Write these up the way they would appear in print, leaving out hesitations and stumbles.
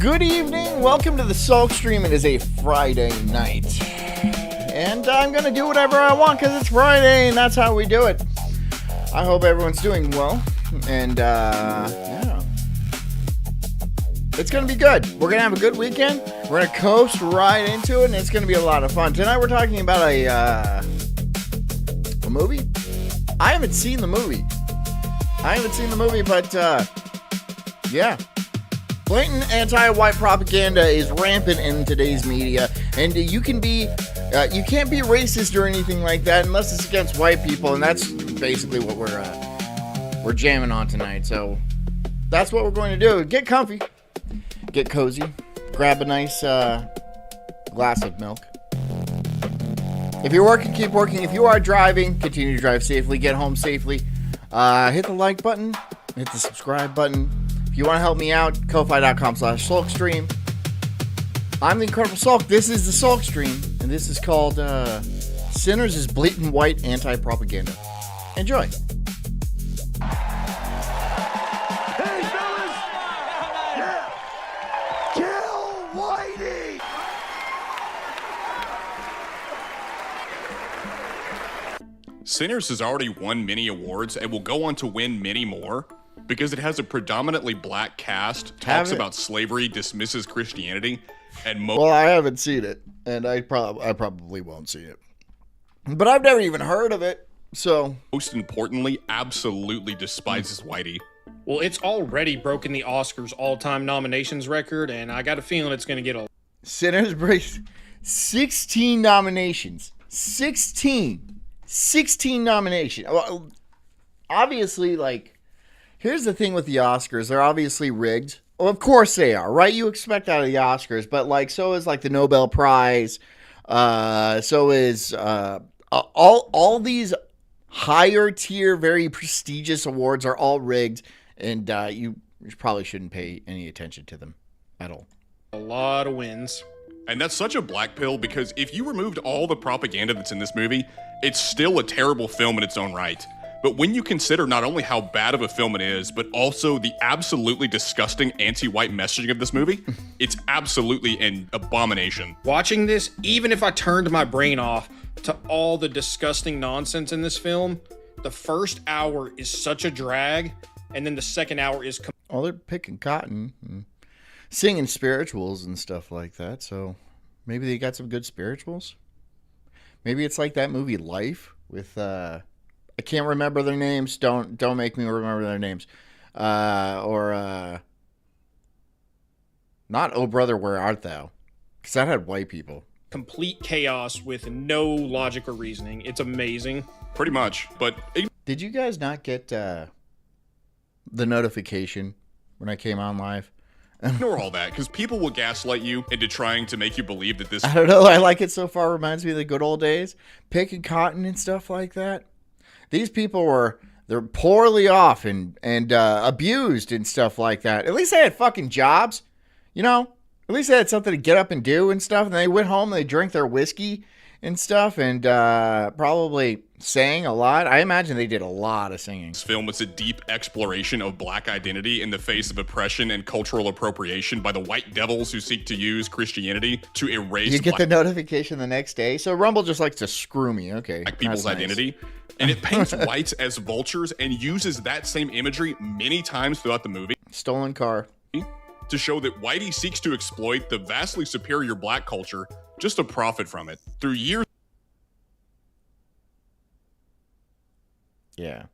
Good evening, welcome to the Sulk stream. It is a Friday night, and I'm going to do whatever I want because it's Friday, and that's how we do it. I hope everyone's doing well, and yeah, it's going to be good. We're going to have a good weekend. We're going to coast right into it, and it's going to be a lot of fun. Tonight we're talking about a movie. I haven't seen the movie, but yeah. Blatant anti-white propaganda is rampant in today's media, and you can't be racist or anything like that unless it's against white people, and that's basically what we're jamming on tonight. So that's what we're going to do. Get comfy, get cozy, grab a nice glass of milk. If you're working, keep working. If you are driving, continue to drive safely. Get home safely. Hit the like button, hit the subscribe button. If you want to help me out, ko-fi.com/sulkstream. I'm the Incredible Sulk. This is the Sulk stream, and this is called Sinners is Blatant White Anti-Propaganda. Enjoy. Hey, fellas! Yeah! Kill Whitey! Sinners has already won many awards and will go on to win many more. Because it has a predominantly black cast, talks about slavery, dismisses Christianity, and well, I haven't seen it, and I probably won't see it. But I've never even heard of it, so... most importantly, absolutely despises Whitey. Well, it's already broken the Oscars all-time nominations record, and I got a feeling it's going to get a... Sinners breaks 16 nominations. 16 nominations. Well, obviously, like... Here's the thing with the Oscars. They're obviously rigged. Well, of course they are, right? You expect out of the Oscars. But, like, so is, like, the Nobel Prize. So is all these higher tier, very prestigious awards are all rigged. And you probably shouldn't pay any attention to them at all. A lot of wins. And that's such a black pill because if you removed all the propaganda that's in this movie, it's still a terrible film in its own right. But when you consider not only how bad of a film it is, but also the absolutely disgusting anti-white messaging of this movie, it's absolutely an abomination. Watching this, even if I turned my brain off to all the disgusting nonsense in this film, the first hour is such a drag, and then the second hour is... Oh, they're picking cotton and singing spirituals and stuff like that, so maybe they got some good spirituals? Maybe it's like that movie Life with... I can't remember their names. Don't make me remember their names. Not Oh Brother, Where Art Thou? Because that had white people. Complete chaos with no logic or reasoning. It's amazing. Pretty much, but... Did you guys not get the notification when I came on live? Ignore all that, because people will gaslight you into trying to make you believe that this... I don't know. I like it so far. Reminds me of the good old days. Picking cotton and stuff like that. These people were They're poorly off and abused and stuff like that. At least they had fucking jobs, you know? At least they had something to get up and do and stuff. And they went home, they drank their whiskey and stuff, and probably sang a lot. I imagine they did a lot of singing. This film is a deep exploration of black identity in the face of oppression and cultural appropriation by the white devils who seek to use Christianity to erase You get the notification the next day. So Rumble just likes to screw me. Okay. black people's that's nice. identity. And it paints whites as vultures and uses that same imagery many times throughout the movie Stolen car. to show that Whitey seeks to exploit the vastly superior black culture just to profit from it. Through years Yeah.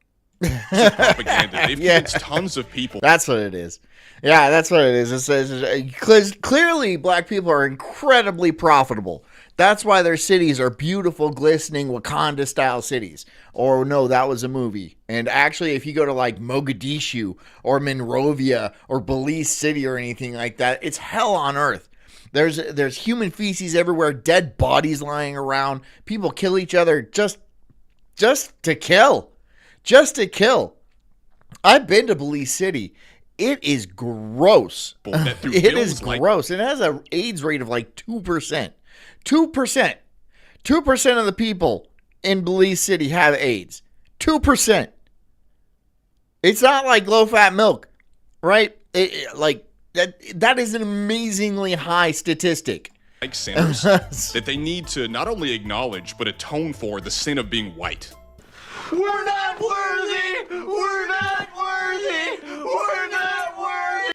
of propaganda, they've Yeah. convinced tons of people That's what it is. Yeah, that's what it is. It says clearly black people are incredibly profitable. That's why their cities are beautiful, glistening Wakanda style cities. Or no, that was a movie. And actually, if you go to like Mogadishu or Monrovia or Belize City or anything like that, it's hell on earth. There's human feces everywhere, dead bodies lying around. People kill each other just to kill. Just to kill. I've been to Belize City. It is gross. that through It films is like gross. It has an AIDS rate of like 2%. 2%. 2% of the people in Belize City have AIDS. 2%. It's not like low-fat milk, right? Like that is an amazingly high statistic. centers that they need to not only acknowledge but atone for the sin of being white. We're not worthy! We're not worthy! We're not worthy!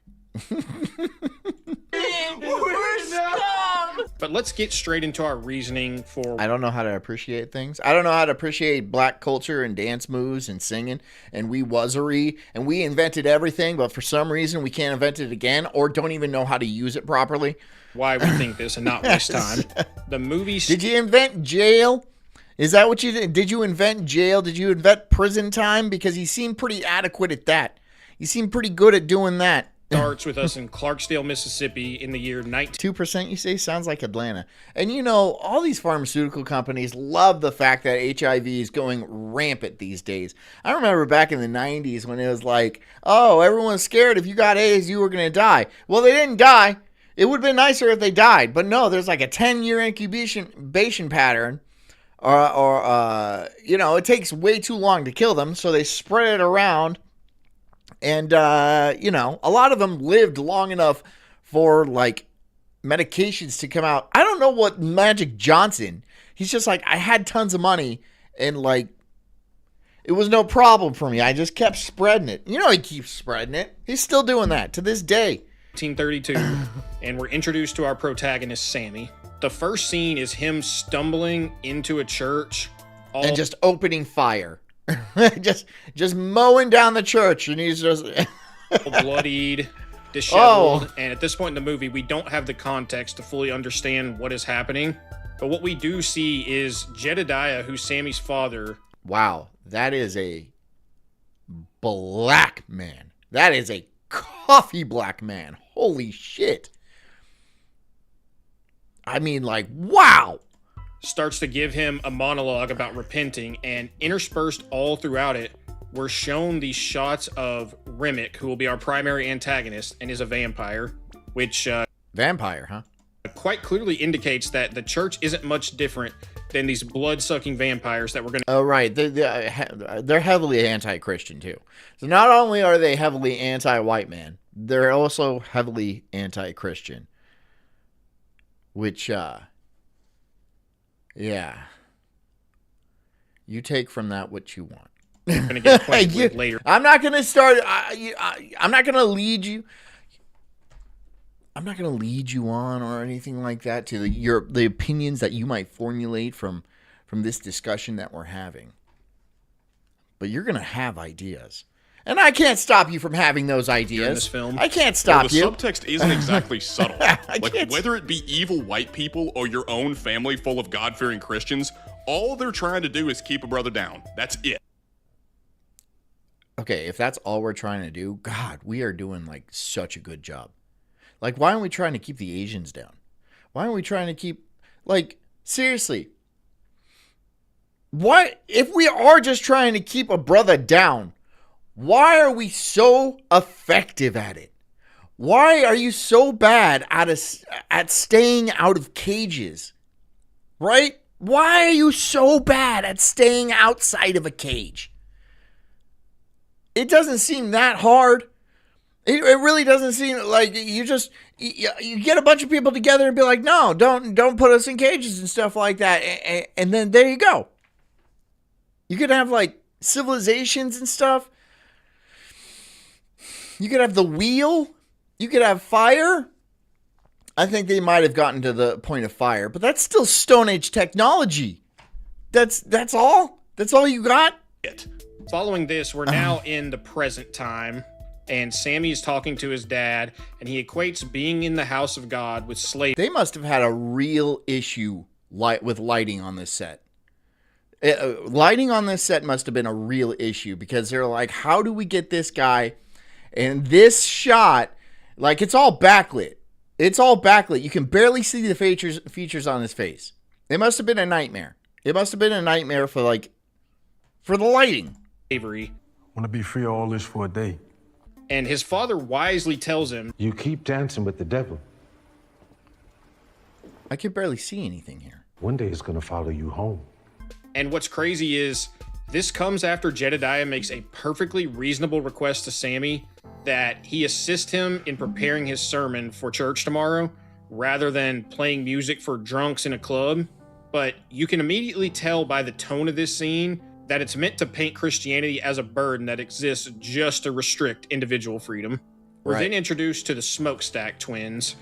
We're scum! But let's get straight into our reasoning for I don't know how to appreciate things. I don't know how to appreciate black culture and dance moves and singing and we wuzzery and we invented everything, but for some reason we can't invent it again or don't even know how to use it properly. why we think this and not waste time. The movie. Did you invent jail? Is that what you did? Did you invent jail? Did you invent prison time? Because you seem pretty adequate at that. You seem pretty good at doing that. starts with us in Clarksdale, Mississippi in the year 2%, you say? Sounds like Atlanta. And you know, all these pharmaceutical companies love the fact that HIV is going rampant these days. I remember back in the 90s when it was like, oh, everyone's scared if you got AIDS, you were going to die. Well, they didn't die. It would have been nicer if they died. But no, there's like a 10-year incubation pattern. You know, it takes way too long to kill them. So they spread it around. And, you know, a lot of them lived long enough for, like, medications to come out. I don't know what Magic Johnson, he's just like, I had tons of money, and, like, it was no problem for me. I just kept spreading it. You know, he keeps spreading it. He's still doing that to this day. 1932, and we're introduced to our protagonist, Sammy. The first scene is him stumbling into a church. And just opening fire. just mowing down the church, and he's just bloodied, disheveled. And at this point in the movie, we don't have the context to fully understand what is happening. But what we do see is Jedediah, who's Sammy's father. Wow, that is a black man. That is a coffee black man. Holy shit. I mean, like, wow. Starts to give him a monologue about repenting, and interspersed all throughout it, we're shown these shots of Remick, who will be our primary antagonist and is a vampire, which Vampire, huh? quite clearly indicates that the church isn't much different than these blood-sucking vampires that we're going to... Oh, right. They're heavily anti-Christian, too. So not only are they heavily anti-white man, they're also heavily anti-Christian. Which, yeah. You take from that what you want. going to get acquainted with later. I'm not going to start. I'm not going to lead you. I'm not going to lead you on or anything like that to the opinions that you might formulate from this discussion that we're having. But you're going to have ideas. And I can't stop you from having those ideas. In this film. I can't stop The you. subtext isn't exactly subtle. Like, can't- whether it be evil white people or your own family full of God-fearing Christians, all they're trying to do is keep a brother down. That's it. Okay, if that's all we're trying to do, God, we are doing like such a good job. Like, why aren't we trying to keep the Asians down? Why aren't we trying to keep, like, seriously? What if we are just trying to keep a brother down? Why are we so effective at it? Why are you so bad at staying out of cages? Right? Why are you so bad at staying outside of a cage? It doesn't seem that hard. It really doesn't seem like you get a bunch of people together and be like, no, don't put us in cages and stuff like that. And then there you go. You could have like civilizations and stuff. You could have the wheel. You could have fire. I think they might have gotten to the point of fire, but that's still Stone Age technology. That's all? That's all you got? Following this, we're now in the present time, and Sammy's talking to his dad, and he equates being in the house of God with slavery. They must have had a real issue with lighting on this set. Lighting on this set must have been a real issue because they're like, how do we get this guy in this shot? Like, it's all backlit. It's all backlit. You can barely see the features on his face. It must have been a nightmare. It must have been a nightmare for the lighting. Want to be free of all this for a day. And his father wisely tells him, You keep dancing with the devil. I can barely see anything here. One day it's going to follow you home. And what's crazy is this comes after Jedediah makes a perfectly reasonable request to Sammy that he assist him in preparing his sermon for church tomorrow rather than playing music for drunks in a club. But you can immediately tell by the tone of this scene that it's meant to paint Christianity as a burden that exists just to restrict individual freedom. We're then introduced to the Smokestack twins.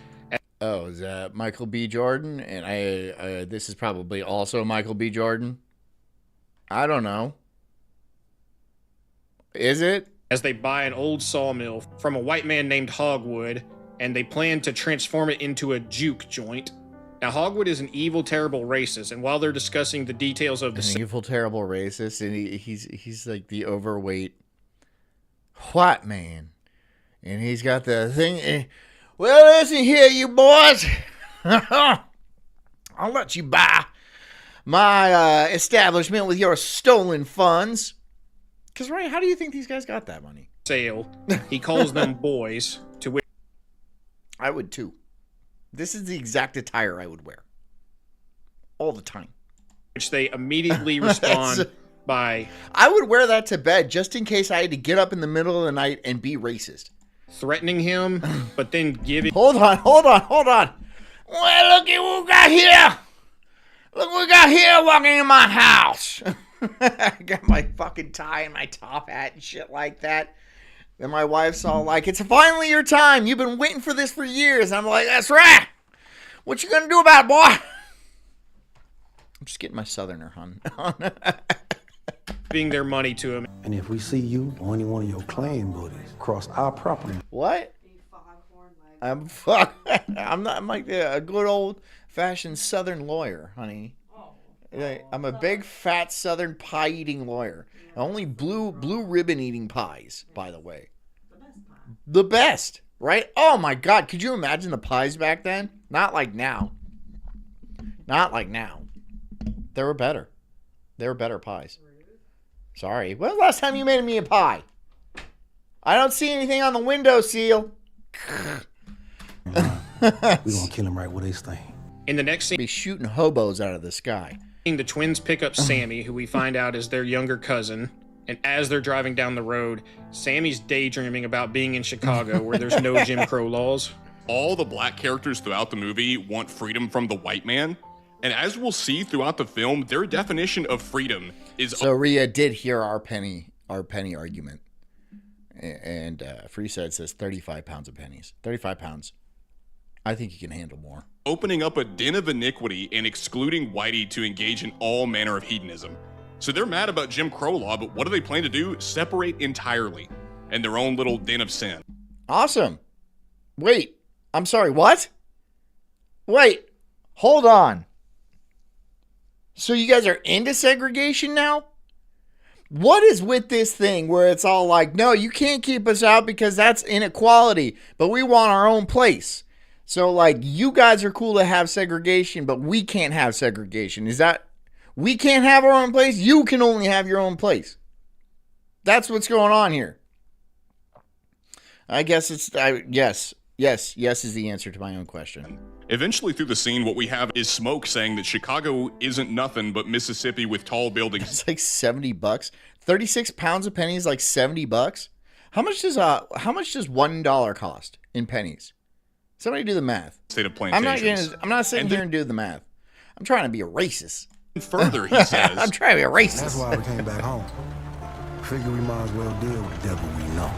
Oh, is that Michael B. Jordan? And this is probably also Michael B. Jordan. I don't know. Is it? As they buy an old sawmill from a white man named Hogwood, and they plan to transform it into a juke joint. Now, Hogwood is an evil, terrible racist, and while they're discussing the details of the evil, terrible racist, and he's like the overweight white man, and he's got the thing. Well, listen here, you boys. I'll let you buy my establishment with your stolen funds. Because, right, how do you think these guys got that money? Sale. He calls them boys, to which I would too. This is the exact attire I would wear. All the time. Which they immediately respond by... I would wear that to bed just in case I had to get up in the middle of the night and be racist. Threatening him, but then giving... Hold on. Well, look at what we got here. Look what we got here walking in my house. I got my fucking tie and my top hat and shit like that. Then my wife's all like, it's finally your time. You've been waiting for this for years. I'm like, that's right. What you gonna do about it, boy? I'm just getting my southerner, hon. Giving their money to him. And if we see you or any one of your clan buddies cross our property... What? I'm like a good old-fashioned southern lawyer, honey. I'm a big, fat, southern pie-eating lawyer. Only blue ribbon-eating pies, by the way. The best, right? Oh, my God. Could you imagine the pies back then? Not like now. They were better. They were better pies. Sorry. When was the last time you made me a pie? I don't see anything on the windowsill. We gonna kill him right where they stay. In the next scene, be shooting hobos out of the sky. The twins pick up Sammy, who we find out is their younger cousin. And as they're driving down the road, Sammy's daydreaming about being in Chicago where there's no Jim Crow laws. All the black characters throughout the movie want freedom from the white man. And as we'll see throughout the film, their definition of freedom is... So Rhea did hear our penny argument. And Freeside says 35 pounds of pennies. 35 pounds. I think you can handle more. Opening up a den of iniquity and excluding Whitey to engage in all manner of hedonism. So they're mad about Jim Crow law, but what do they plan to do? Separate entirely in their own little den of sin. Awesome. Wait, I'm sorry, what? Wait, hold on. So you guys are into segregation now? What is with this thing where it's all like, no, you can't keep us out because that's inequality, but we want our own place. So, like, you guys are cool to have segregation, but we can't have segregation. Is that, we can't have our own place? You can only have your own place. That's what's going on here. I guess it's yes is the answer to my own question. Eventually, through the scene, what we have is Smoke saying that Chicago isn't nothing but Mississippi with tall buildings. It's like $70. 36 pounds of pennies, like $70. How much does $1 cost in pennies? Somebody do the math. State of plantations. I'm not sitting here and do the math. I'm trying to be a racist. Further, he says, I'm trying to be a racist. That's why we came back home. Figure we might as well deal with the devil we know.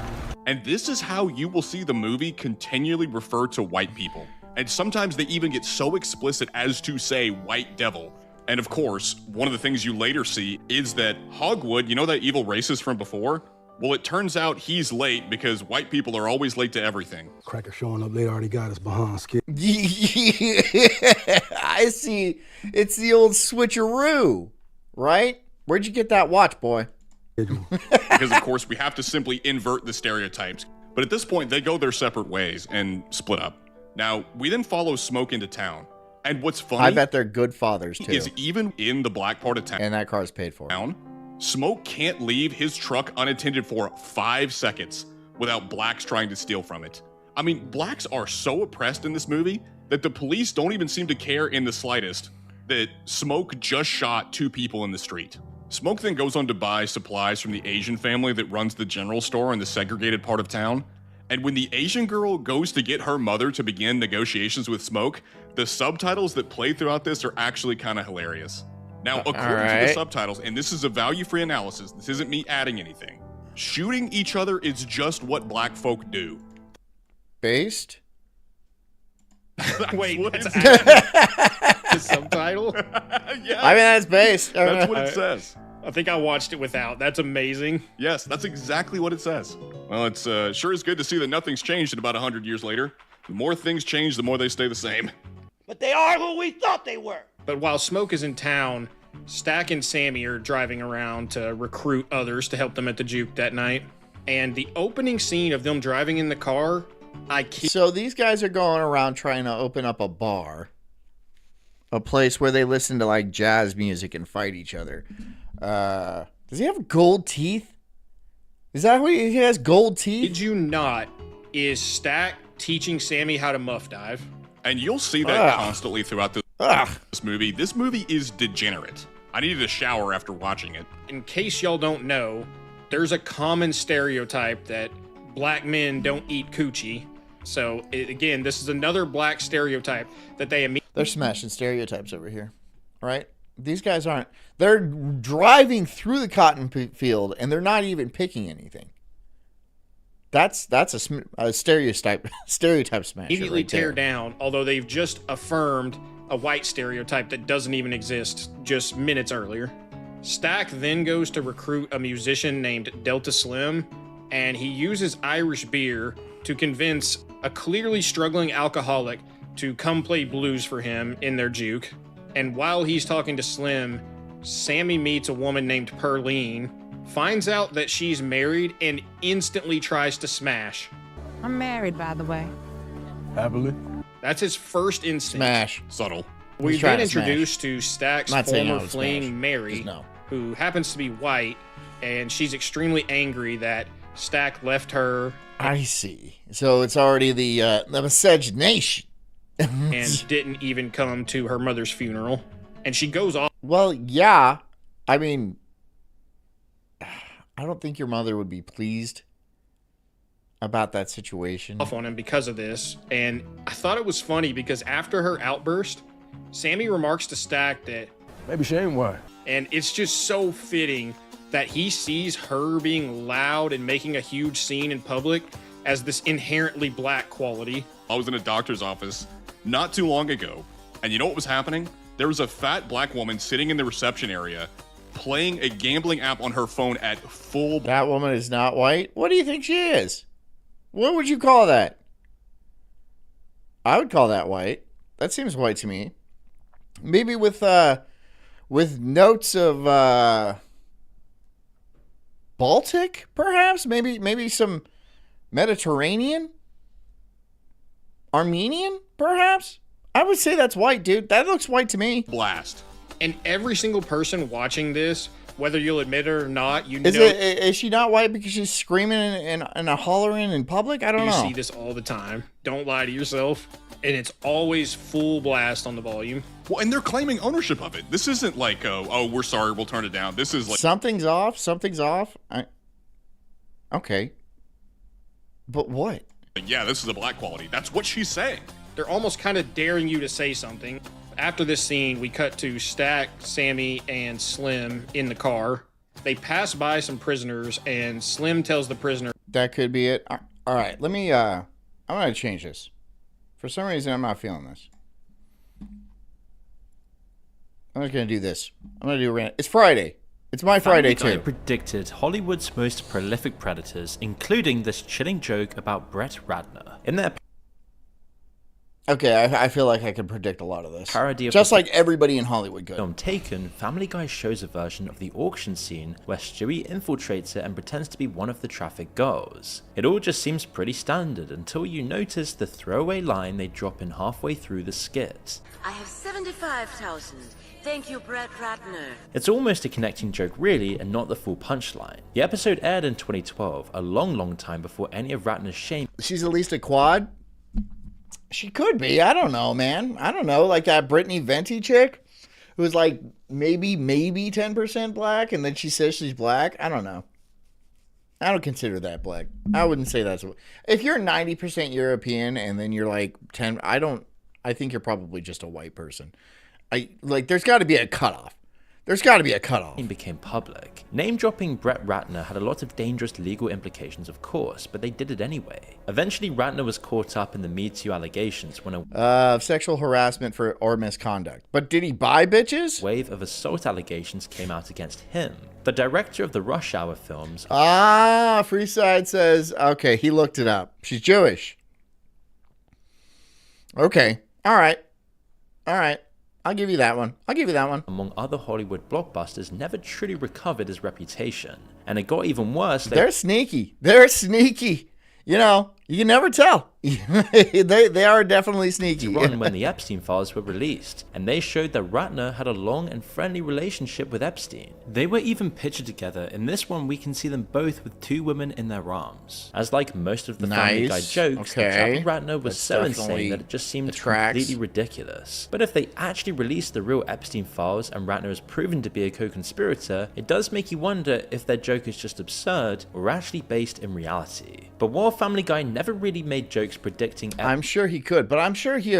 and this is how you will see the movie continually refer to white people. And sometimes they even get so explicit as to say white devil. And of course, one of the things you later see is that Hogwood, you know that evil racist from before? Well, it turns out he's late because white people are always late to everything. Cracker showing up late already got us behind skip. I see. It's the old switcheroo, right? Where'd you get that watch, boy? Because, of course, we have to simply invert the stereotypes. But at this point, they go their separate ways and split up. Now, we then follow Smoke into town. And what's funny... I bet they're good fathers, too. ...is even in the black part of town... And that car's paid for. Smoke can't leave his truck unattended for 5 seconds without blacks trying to steal from it. I mean, blacks are so oppressed in this movie that the police don't even seem to care in the slightest that Smoke just shot 2 people in the street. Smoke then goes on to buy supplies from the Asian family that runs the general store in the segregated part of town. And when the Asian girl goes to get her mother to begin negotiations with Smoke, the subtitles that play throughout this are actually kind of hilarious. Now, according to the subtitles, and this is a value-free analysis, this isn't me adding anything, shooting each other is just what black folk do. Based? Wait, that's the subtitle? Yeah, I mean, that's based. that's what it says. I think I watched it without. That's amazing. Yes, that's exactly what it says. Well, it's sure is good to see that nothing's changed in about 100 years later. The more things change, the more they stay the same. But they are who we thought they were. But while Smoke is in town, Stack and Sammy are driving around to recruit others to help them at the juke that night. And the opening scene of them driving in the car, So these guys are going around trying to open up a bar. A place where they listen to like jazz music and fight each other. Does he have gold teeth? Is that what he has, gold teeth? Did you not? Is Stack teaching Sammy how to muff dive? And you'll see that constantly throughout this movie. This movie is degenerate. I needed a shower after watching it. In case y'all don't know, there's a common stereotype that black men don't eat coochie. So, again, this is another black stereotype that they immediately... They're smashing stereotypes over here, right? These guys aren't. They're driving through the cotton field, and they're not even picking anything. That's a stereotype smasher. Immediately right tear there. down, although they've just affirmed a white stereotype that doesn't even exist just minutes earlier. Stack then goes to recruit a musician named Delta Slim, and he uses Irish beer to convince a clearly struggling alcoholic to come play blues for him in their juke. And while he's talking to Slim, Sammy meets a woman named Perline, finds out that she's married, and instantly tries to smash. I'm married, by the way. Happily. That's his first instinct. Smash. Subtle. We've He's trying been to smash. introduced to Stack's Not saying former no to fling, smash. Mary, Just no. who happens to be white, and she's extremely angry that Stack left her I see. So it's already the miscegenation. and didn't even come to her mother's funeral. And she goes off Well, yeah. I mean, I don't think your mother would be pleased about that situation. on him because of this. And I thought it was funny because after her outburst, Sammy remarks to Stack that, Maybe she ain't white. and it's just so fitting that he sees her being loud and making a huge scene in public as this inherently black quality. I was in a doctor's office not too long ago, and you know what was happening? There was a fat black woman sitting in the reception area playing a gambling app on her phone at full... That woman is not white? What do you think she is? What would you call that? I would call that white. That seems white to me. Maybe with notes of Baltic, perhaps? Maybe some Mediterranean? Armenian, perhaps? I would say that's white, dude. That looks white to me. blast. And every single person watching this Whether you'll admit it or not, Is she not white because she's screaming and hollering in public? I don't know. You see this all the time. Don't lie to yourself. And it's always full blast on the volume. Well, and they're claiming ownership of it. This isn't like, oh, we're sorry, we'll turn it down. This is like... Something's off. Okay. But what? Yeah, this is a black quality. That's what she's saying. They're almost kind of daring you to say something. After this scene, we cut to Stack, Sammy, and Slim in the car. They pass by some prisoners, and Slim tells the prisoner... That could be it. All right, let me... I'm going to change this. For some reason, I'm not feeling this. I'm not going to do this. I'm going to do... It's Friday. It's my Friday, Family Guy too. predicted Hollywood's most prolific predators, including this chilling joke about Brett Ratner. In their Okay, I feel like I can predict a lot of this. parody of Just the like everybody in Hollywood could. film Taken, Family Guy shows a version of the auction scene where Stewie infiltrates it and pretends to be one of the traffic girls. It all just seems pretty standard until you notice the throwaway line they drop in halfway through the skit. I have 75,000. Thank you, Brett Ratner. It's almost a connecting joke really, and not the full punchline. The episode aired in 2012, a long time before any of Ratner's shame. She's at least a quad? She could be. I don't know, man. I don't know. Like that Brittany Venti chick who's like maybe 10% black, and then she says she's black. I don't know. I don't consider that black. I wouldn't say that's... If you're 90% European and then you're like 10... I think you're probably just a white person. There's got to be a cutoff. There's got to be a cutoff. Became public. Name-dropping Brett Ratner had a lot of dangerous legal implications, of course, but they did it anyway. Eventually, Ratner was caught up in the Me Too allegations when a sexual harassment or misconduct. But did he buy bitches? wave of assault allegations came out against him. The director of the Rush Hour films, Freeside says, okay, he looked it up. She's Jewish. Okay. All right. I'll give you that one. among other Hollywood blockbusters, never truly recovered his reputation. And it got even worse. They're sneaky. You know, you can never tell. they are definitely sneaky. When the Epstein files were released, and they showed that Ratner had a long and friendly relationship with Epstein. They were even pictured together. In this one, we can see them both with two women in their arms. As like most of the Family Guy jokes, the chat with Ratner was so insane that it just seemed completely ridiculous. But if they actually released the real Epstein files and Ratner is proven to be a co-conspirator, it does make you wonder if their joke is just absurd or actually based in reality. But while Family Guy never really made jokes predicting... I'm sure he could, but I'm sure he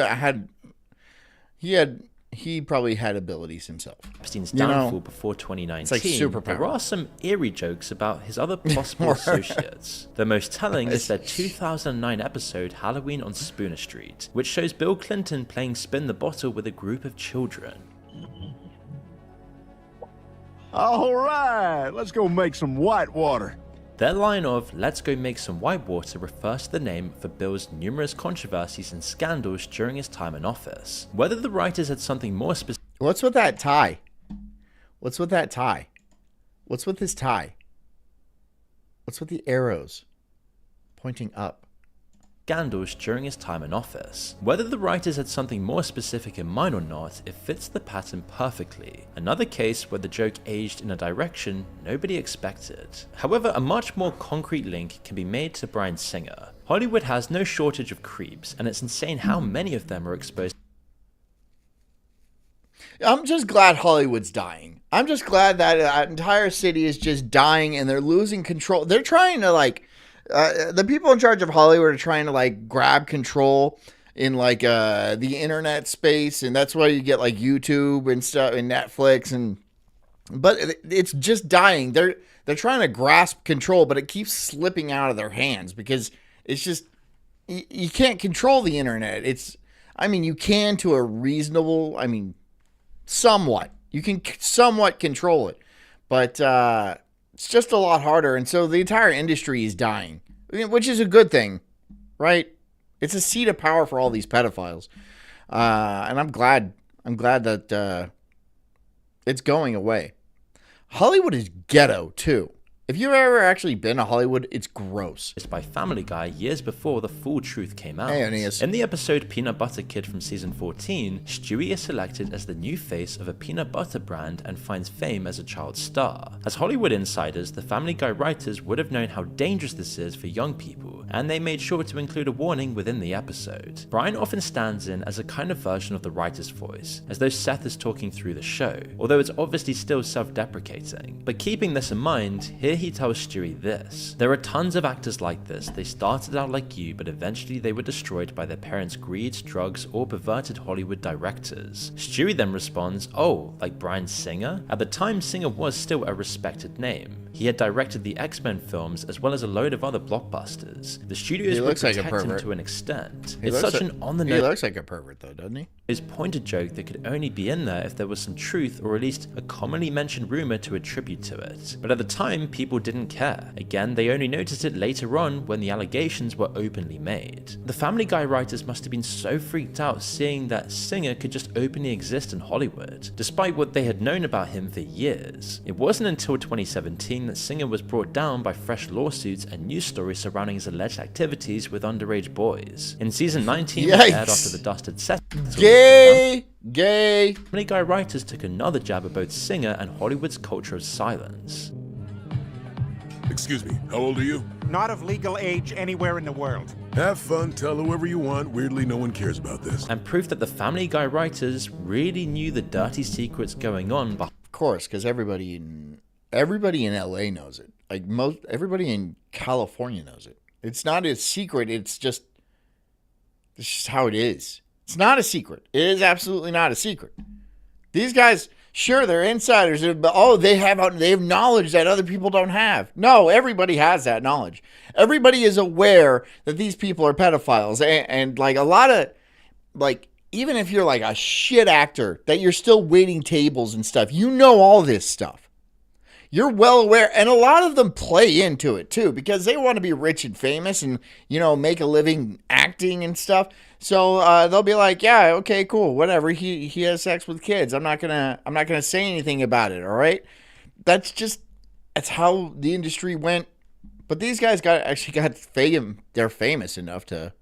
probably had abilities himself. Epstein's downfall before 2019, it's like superpower. There are some eerie jokes about his other possible associates. The most telling is their 2009 episode Halloween on Spooner Street, which shows Bill Clinton playing spin the bottle with a group of children. All right, let's go make some white water. Their line of "let's go make some white water" refers to the name for Bill's numerous controversies and scandals during his time in office. Whether the writers had something more specific... What's with that tie? What's with his tie? What's with the arrows pointing up? Scandals during his time in office. Whether the writers had something more specific in mind or not, it fits the pattern perfectly. Another case where the joke aged in a direction nobody expected. However, a much more concrete link can be made to Bryan Singer. Hollywood has no shortage of creeps, and it's insane how many of them are exposed. I'm just glad Hollywood's dying. I'm just glad that an entire city is just dying and they're losing control. They're trying to the people in charge of Hollywood are trying to grab control in the internet space, and that's why you get YouTube and stuff and Netflix but it's just dying. They're trying to grasp control, but it keeps slipping out of their hands because it's just you can't control the internet. You can to a reasonable, somewhat. You can somewhat control it, but it's just a lot harder, and so the entire industry is dying, which is a good thing, right? It's a seat of power for all these pedophiles, and I'm glad that it's going away. Hollywood is ghetto too. If you've ever actually been to Hollywood, it's gross. By Family Guy years before the full truth came out. Hey, Aeneas. In the episode Peanut Butter Kid from season 14, Stewie is selected as the new face of a peanut butter brand and finds fame as a child star. As Hollywood insiders, the Family Guy writers would have known how dangerous this is for young people, and they made sure to include a warning within the episode. Brian often stands in as a kind of version of the writer's voice, as though Seth is talking through the show, although it's obviously still self-deprecating. But keeping this in mind, here he tells Stewie this: there are tons of actors like this. They started out like you, but eventually they were destroyed by their parents' greed, drugs, or perverted Hollywood directors. Stewie then responds, oh, like Bryan Singer? At the time, Singer was still a respected name. He had directed the X-Men films as well as a load of other blockbusters. The studios would protect him to an extent. It's such an on-the-nose. He looks like a pervert though, doesn't he? His pointed joke that could only be in there if there was some truth or at least a commonly mentioned rumor to attribute to it. But at the time, people didn't care. Again, they only noticed it later on when the allegations were openly made. The Family Guy writers must have been so freaked out seeing that Singer could just openly exist in Hollywood, despite what they had known about him for years. It wasn't until 2017 that Singer was brought down by fresh lawsuits and news stories surrounding his alleged activities with underage boys. In season 19, which aired after the dust had settled, Gay! Family Guy writers took another jab at both Singer and Hollywood's culture of silence. Excuse me, how old are you? Not of legal age anywhere in the world. Have fun, tell whoever you want. Weirdly, no one cares about this. And proof that the Family Guy writers really knew the dirty secrets going on behind. Of course, because everybody in LA knows it. Like everybody in California knows it. It's not a secret. It's just how it is. It's not a secret. It is absolutely not a secret. These guys, sure, they're insiders, but they have knowledge that other people don't have. No, everybody has that knowledge. Everybody is aware that these people are pedophiles, and like a lot of, like, even if you're like a shit actor, that you're still waiting tables and stuff, you know all this stuff. You're well aware, and a lot of them play into it too, because they want to be rich and famous and, make a living acting and stuff. So they'll be like, yeah, okay, cool, whatever. He has sex with kids. I'm not gonna say anything about it. All right, that's how the industry went. But these guys got fame. They're famous enough to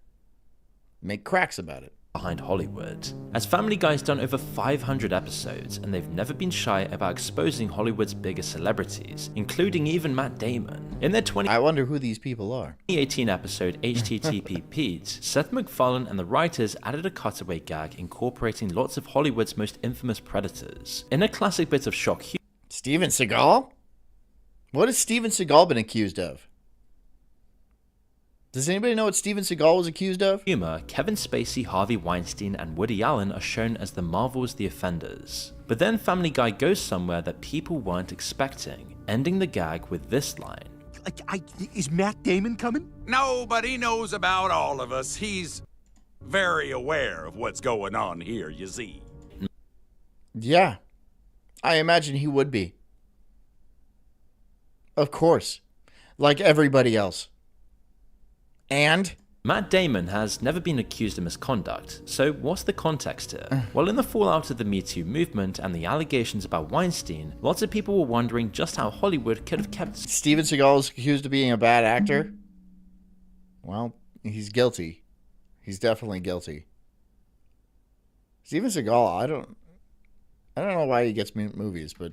make cracks about it. Behind Hollywood. As Family Guy's done over 500 episodes, and they've never been shy about exposing Hollywood's biggest celebrities, including even Matt Damon. In their I wonder who these people are. 2018 episode HTTP Pete, Seth MacFarlane and the writers added a cutaway gag incorporating lots of Hollywood's most infamous predators. In a classic bit of shock humor, Steven Seagal? What has Steven Seagal been accused of? Does anybody know what Steven Seagal was accused of? Kevin Spacey, Harvey Weinstein, and Woody Allen are shown as the Marvels the offenders. But then Family Guy goes somewhere that people weren't expecting, ending the gag with this line. Is Matt Damon coming? Nobody knows about all of us. He's very aware of what's going on here, you see. Yeah, I imagine he would be. Of course, like everybody else. And Matt Damon has never been accused of misconduct, so what's the context here? Well, in the fallout of the Me Too movement and the allegations about Weinstein, lots of people were wondering just how Hollywood could have kept Steven Seagal is accused of being a bad actor. Well, he's guilty. He's definitely guilty. Steven Seagal, I don't know why he gets movies, but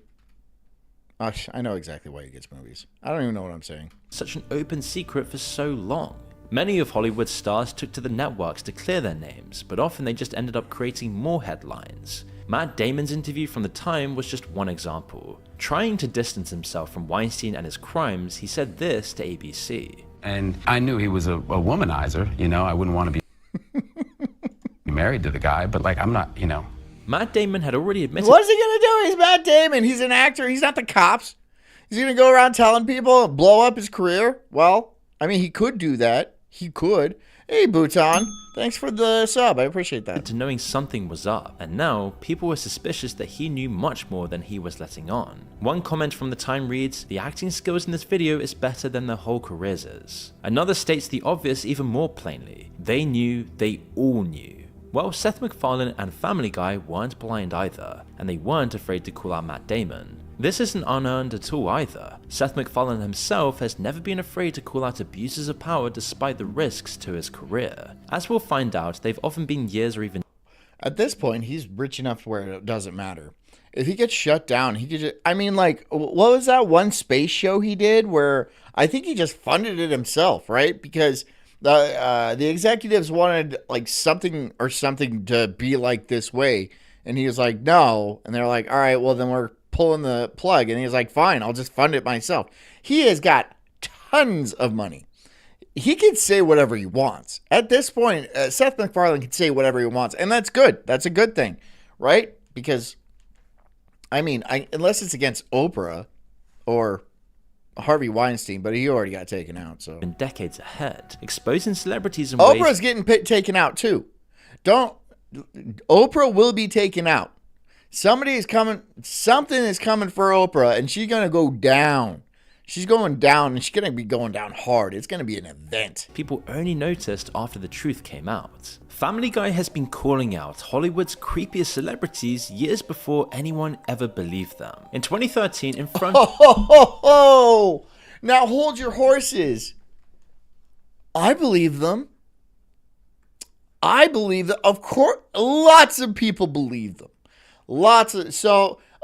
I know exactly why he gets movies. I don't even know what I'm saying. Such an open secret for so long. Many of Hollywood's stars took to the networks to clear their names, but often they just ended up creating more headlines. Matt Damon's interview from the time was just one example. Trying to distance himself from Weinstein and his crimes, he said this to ABC. And I knew he was a womanizer, I wouldn't want to be married to the guy, but I'm not, Matt Damon had already admitted— What is he gonna do? He's Matt Damon. He's an actor. He's not the cops. He's gonna go around telling people, blow up his career? Well, I mean, he could do that. He could. Hey, Bhutan. Thanks for the sub. I appreciate that. To knowing something was up, and now people were suspicious that he knew much more than he was letting on. One comment from the time reads, "The acting skills in this video is better than their whole careers is." Another states the obvious even more plainly. They knew, they all knew. Well, Seth MacFarlane and Family Guy weren't blind either, and they weren't afraid to call out Matt Damon. This isn't unearned at all either. Seth MacFarlane himself has never been afraid to call out abuses of power despite the risks to his career. As we'll find out, they've often been years or even... At this point, he's rich enough to where it doesn't matter. If he gets shut down, he could just... I mean, like, what was that one space show he did where I think he just funded it himself, right? Because the executives wanted, like, something to be like this way. And he was like, no. And they're like, all right, well, then we're pulling the plug. And he was like, fine, I'll just fund it myself. He has got tons of money. He can say whatever he wants. At this point, Seth MacFarlane can say whatever he wants. And that's good. That's a good thing, right? Because... I mean, unless it's against Oprah or Harvey Weinstein, but he already got taken out. So been decades ahead, exposing celebrities in Oprah's ways... getting taken out too. Oprah will be taken out. Something is coming for Oprah, and she's gonna go down. She's going down, and she's going to be going down hard. It's going to be an event. People only noticed after the truth came out. Family Guy has been calling out Hollywood's creepiest celebrities years before anyone ever believed them. In 2013, in front... Oh! Now hold your horses. I believe them. I believe that. Of course, lots of people believe them.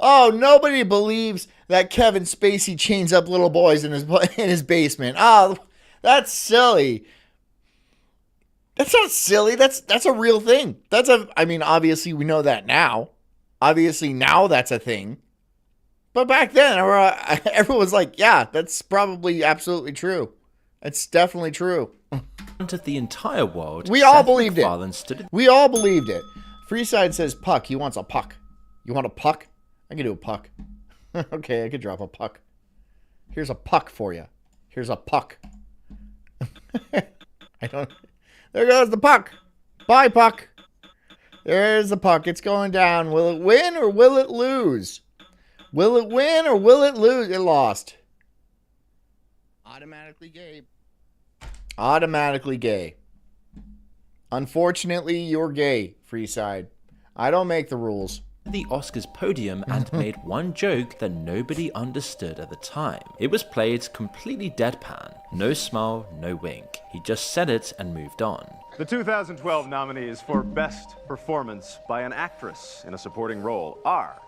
Nobody believes that Kevin Spacey chains up little boys in his basement. Oh, that's silly. That's not silly. That's a real thing. Obviously we know that now. Obviously now that's a thing. But back then, everyone was like, yeah, that's probably absolutely true. It's definitely true. Of the entire world, we all believed it. We all believed it. Freeside says puck. He wants a puck. You want a puck? I can do a puck. Okay, I could drop a puck. Here's a puck for you. Here's a puck. There goes the puck. Bye, puck. There's the puck. It's going down. Will it win or will it lose? Will it win or will it lose? It lost. Automatically gay. Automatically gay. Unfortunately, you're gay, Freeside. I don't make the rules. The Oscars podium and made one joke that nobody understood at the time. It was played completely deadpan. No smile, no wink. He just said it and moved on. The 2012 nominees for Best Performance by an Actress in a Supporting Role are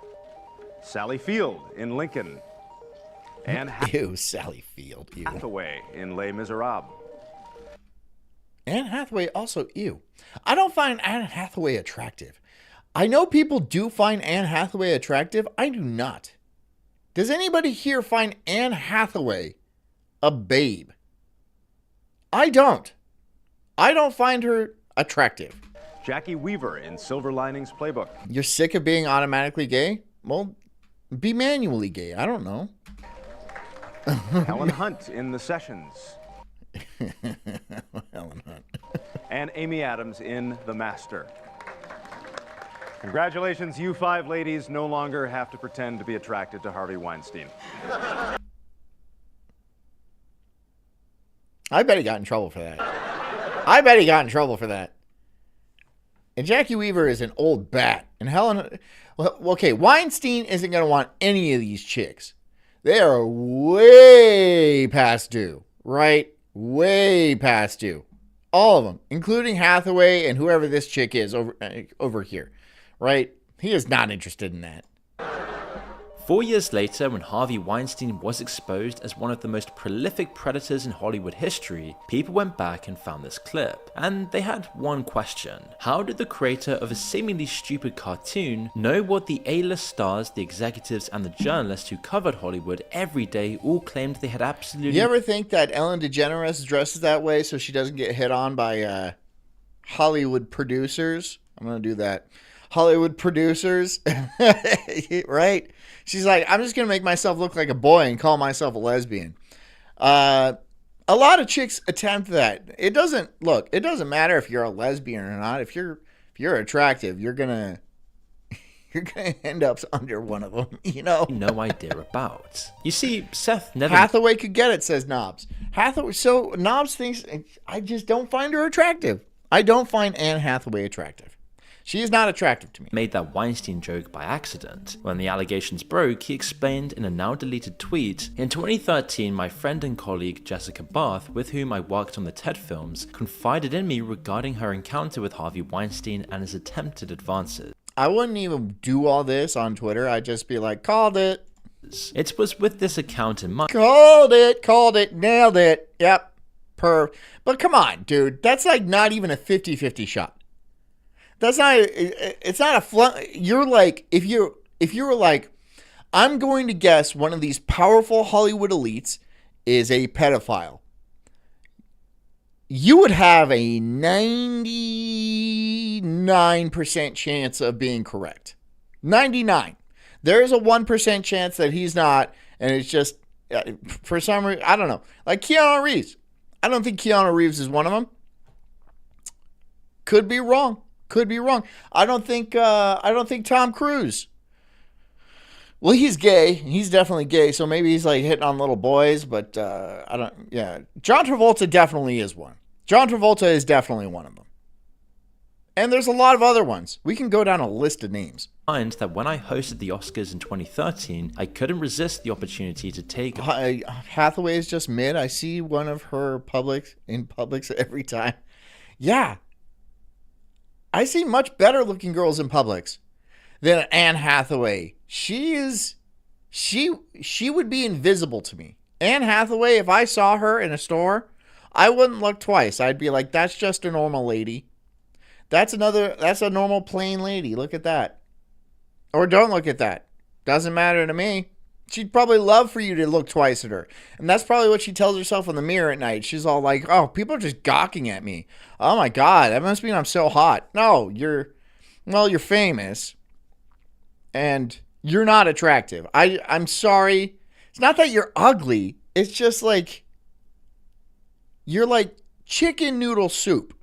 Sally Field in Lincoln, Sally Field. Ew. Hathaway in Les Miserables. Anne Hathaway also, ew. I don't find Anne Hathaway attractive. I know people do find Anne Hathaway attractive. I do not. Does anybody here find Anne Hathaway a babe? I don't. I don't find her attractive. Jackie Weaver in Silver Linings Playbook. You're sick of being automatically gay? Well, be manually gay. I don't know. Helen Hunt in The Sessions. Helen Hunt. And Amy Adams in The Master. Congratulations, you 5 ladies no longer have to pretend to be attracted to Harvey Weinstein. I bet he got in trouble for that. And Jackie Weaver is an old bat. And Helen... Well, okay, Weinstein isn't going to want any of these chicks. They are way past due, right? Way past due. All of them, including Hathaway and whoever this chick is over here, right? He is not interested in that. 4 years later, when Harvey Weinstein was exposed as one of the most prolific predators in Hollywood history, people went back and found this clip. And they had one question. How did the creator of a seemingly stupid cartoon know what the A-list stars, the executives, and the journalists who covered Hollywood every day all claimed they had absolutely... You ever think that Ellen DeGeneres dresses that way so she doesn't get hit on by Hollywood producers? I'm going to do that. Hollywood producers, right? She's like, I'm just going to make myself look like a boy and call myself a lesbian. A lot of chicks attempt that. It doesn't matter if you're a lesbian or not. If you're attractive, you're going to end up under one of them, you know? No idea about. You see, Seth never... Hathaway could get it, says Knobs. So Knobs thinks, I just don't find her attractive. I don't find Anne Hathaway attractive. She is not attractive to me. Made that Weinstein joke by accident. When the allegations broke, he explained in a now deleted tweet, "In 2013, my friend and colleague Jessica Barth, with whom I worked on the TED films, confided in me regarding her encounter with Harvey Weinstein and his attempted advances." I wouldn't even do all this on Twitter. I'd just be like, called it. It was with this account in mind. Called it, nailed it. Yep. But come on, dude. That's like not even a 50-50 shot. That's not, it's not a you're like, if you were like, I'm going to guess one of these powerful Hollywood elites is a pedophile, you would have a 99% chance of being correct. 99. There is a 1% chance that he's not, and it's just, for some reason, I don't know. Like Keanu Reeves. I don't think Keanu Reeves is one of them. Could be wrong. I don't think Tom Cruise. Well, he's gay. He's definitely gay, so maybe he's like hitting on little boys, but I don't, yeah. John Travolta definitely is one. John Travolta is definitely one of them. And there's a lot of other ones. We can go down a list of names. That when I hosted the Oscars in 2013, I couldn't resist the opportunity to take... Hathaway is just mid. I see one of her in Publix every time. Yeah. I see much better looking girls in Publix than Anne Hathaway. She would be invisible to me. Anne Hathaway, if I saw her in a store, I wouldn't look twice. I'd be like, that's just a normal lady. That's a normal plain lady. Look at that. Or don't look at that. Doesn't matter to me. She'd probably love for you to look twice at her. And that's probably what she tells herself in the mirror at night. She's all like, oh, people are just gawking at me. Oh my God, that must mean I'm so hot. No, you're famous. And you're not attractive. I'm sorry. It's not that you're ugly. It's just like, you're like chicken noodle soup.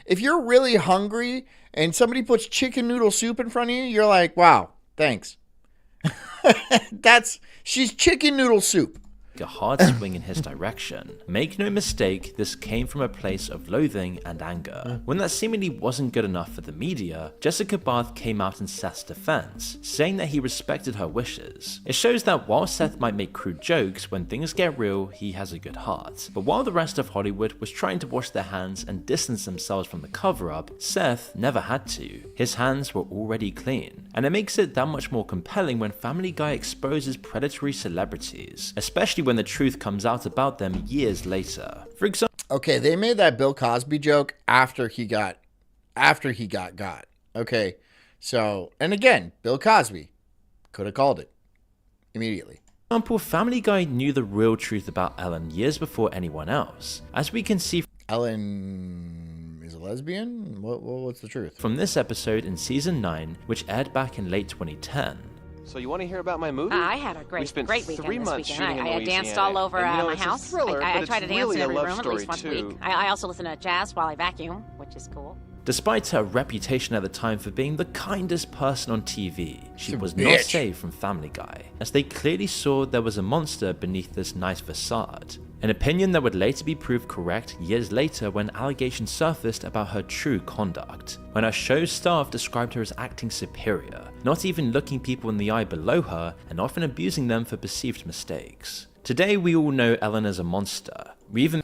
If you're really hungry and somebody puts chicken noodle soup in front of you, you're like, wow, thanks. She's chicken noodle soup. A hard swing in his direction. Make no mistake, this came from a place of loathing and anger. When that seemingly wasn't good enough for the media, Jessica Barth came out in Seth's defense, saying that he respected her wishes. It shows that while Seth might make crude jokes, when things get real, he has a good heart. But while the rest of Hollywood was trying to wash their hands and distance themselves from the cover-up, Seth never had to. His hands were already clean. And it makes it that much more compelling when Family Guy exposes predatory celebrities, especially when the truth comes out about them years later. For example, okay, they made that Bill Cosby joke after he got got. Okay, so, and again, Bill Cosby could have called it immediately. For example, Family Guy knew the real truth about Ellen years before anyone else. As we can see, Ellen is a lesbian? What's the truth? From this episode in season 9, which aired back in late 2010. So you want to hear about my movie? I had a great weekend this weekend. I danced all over my house. I try to dance in every room at least once a week. I also listen to jazz while I vacuum, which is cool. Despite her reputation at the time for being the kindest person on TV, she was not saved from Family Guy, as they clearly saw there was a monster beneath this nice facade. An opinion that would later be proved correct years later when allegations surfaced about her true conduct, when her show's staff described her as acting superior, not even looking people in the eye below her, and often abusing them for perceived mistakes. Today we all know Ellen is a monster. We even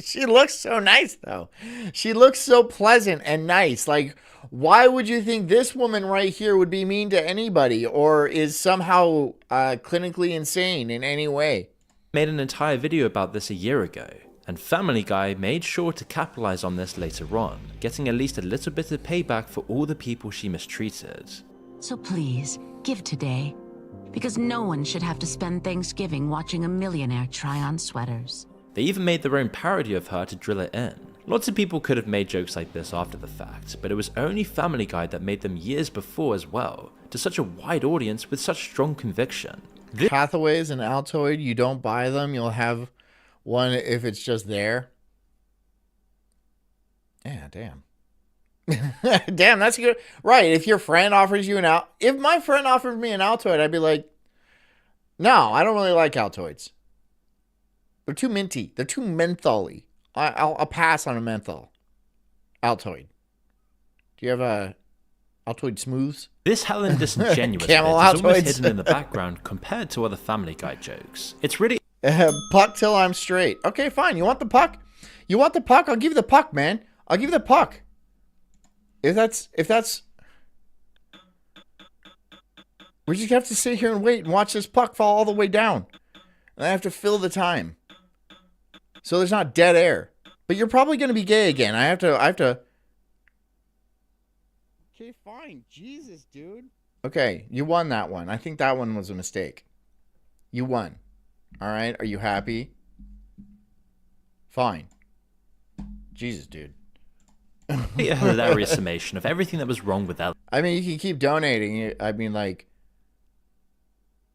She looks so nice though. She looks so pleasant and nice. Like, why would you think this woman right here would be mean to anybody or is somehow clinically insane in any way? Made an entire video about this a year ago, and Family Guy made sure to capitalize on this later on, getting at least a little bit of payback for all the people she mistreated. So please, give today, because no one should have to spend Thanksgiving watching a millionaire try on sweaters. They even made their own parody of her to drill it in. Lots of people could have made jokes like this after the fact, but it was only Family Guy that made them years before as well, to such a wide audience with such strong conviction. Hathaways and Altoid, you don't buy them, you'll have one if it's just there. Yeah, damn. Damn, that's good. Right, if your friend offers you if my friend offered me an Altoid, I'd be like, no, I don't really like Altoids. They're too minty. They're too mentholy. I'll pass on a menthol. Altoid. Do you have a Altoid Smooths? This hella disingenuous bit is Camel almost Altoids. hidden in the background compared to other Family Guy jokes. It's really... Puck till I'm straight. Okay, fine. You want the puck? You want the puck? I'll give you the puck, man. I'll give you the puck. If that's... We just have to sit here and wait and watch this puck fall all the way down. And I have to fill the time. So there's not dead air. But you're probably going to be gay again. I have to... Okay, fine. Jesus, dude. Okay, you won that one. I think that one was a mistake. You won. All right, are you happy? Fine. Jesus, dude. a hilarious summation of everything that was wrong with that. I mean, you can keep donating. I mean, like...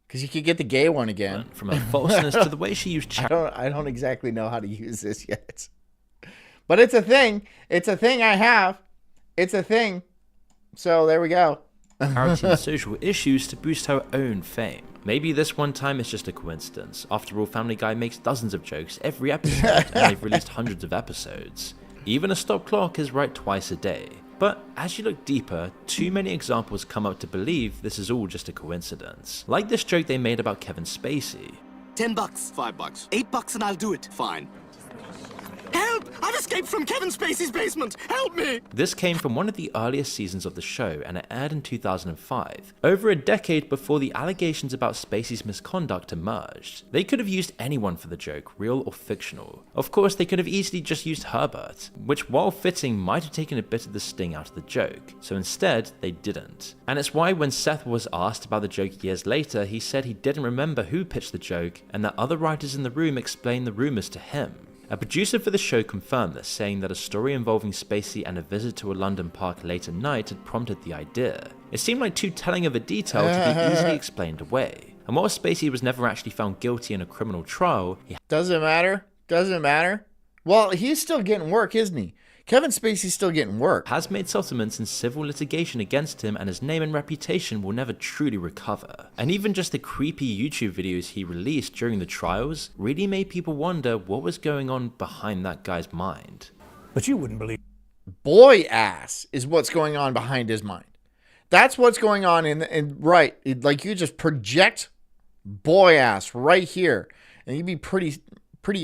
Because you could get the gay one again. From her falseness to the way she used charity. I don't exactly know how to use this yet. But it's a thing. It's a thing I have. It's a thing. So there we go. Charity and social issues to boost her own fame. Maybe this one time is just a coincidence. After all, Family Guy makes dozens of jokes every episode, and they've released hundreds of episodes. Even a stop clock is right twice a day. But as you look deeper, too many examples come up to believe this is all just a coincidence. Like this joke they made about Kevin Spacey. $10, $5, $8 and I'll do it. Fine. Help! I've escaped from Kevin Spacey's basement! Help me! This came from one of the earliest seasons of the show, and it aired in 2005, over a decade before the allegations about Spacey's misconduct emerged. They could have used anyone for the joke, real or fictional. Of course, they could have easily just used Herbert, which while fitting might have taken a bit of the sting out of the joke, so instead they didn't. And it's why when Seth was asked about the joke years later, he said he didn't remember who pitched the joke, and that other writers in the room explained the rumors to him. A producer for the show confirmed this, saying that a story involving Spacey and a visit to a London park late at night had prompted the idea. It seemed like too telling of a detail to be easily explained away. And while Spacey was never actually found guilty in a criminal trial, he doesn't matter. Doesn't matter. Well, he's still getting work, isn't he? Kevin Spacey's still getting work. Has made settlements in civil litigation against him, and his name and reputation will never truly recover. And even just the creepy YouTube videos he released during the trials really made people wonder what was going on behind that guy's mind. But you wouldn't believe. Boy ass is what's going on behind his mind. That's what's going on right. Like you just project boy ass right here, and you'd be pretty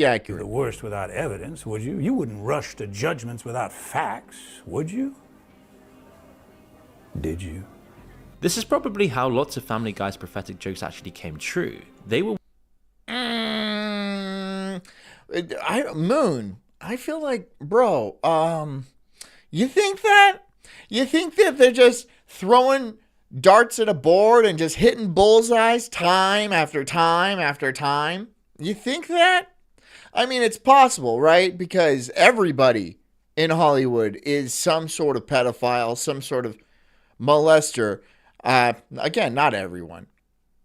accurate. The worst without evidence, would you? You wouldn't rush to judgments without facts, would you? Did you? This is probably how lots of Family Guy's prophetic jokes actually came true. They were... Moon, I feel like, bro, you think that? You think that they're just throwing darts at a board and just hitting bullseyes time after time after time? You think that? I mean, it's possible, right? Because everybody in Hollywood is some sort of pedophile, some sort of molester. Again, not everyone.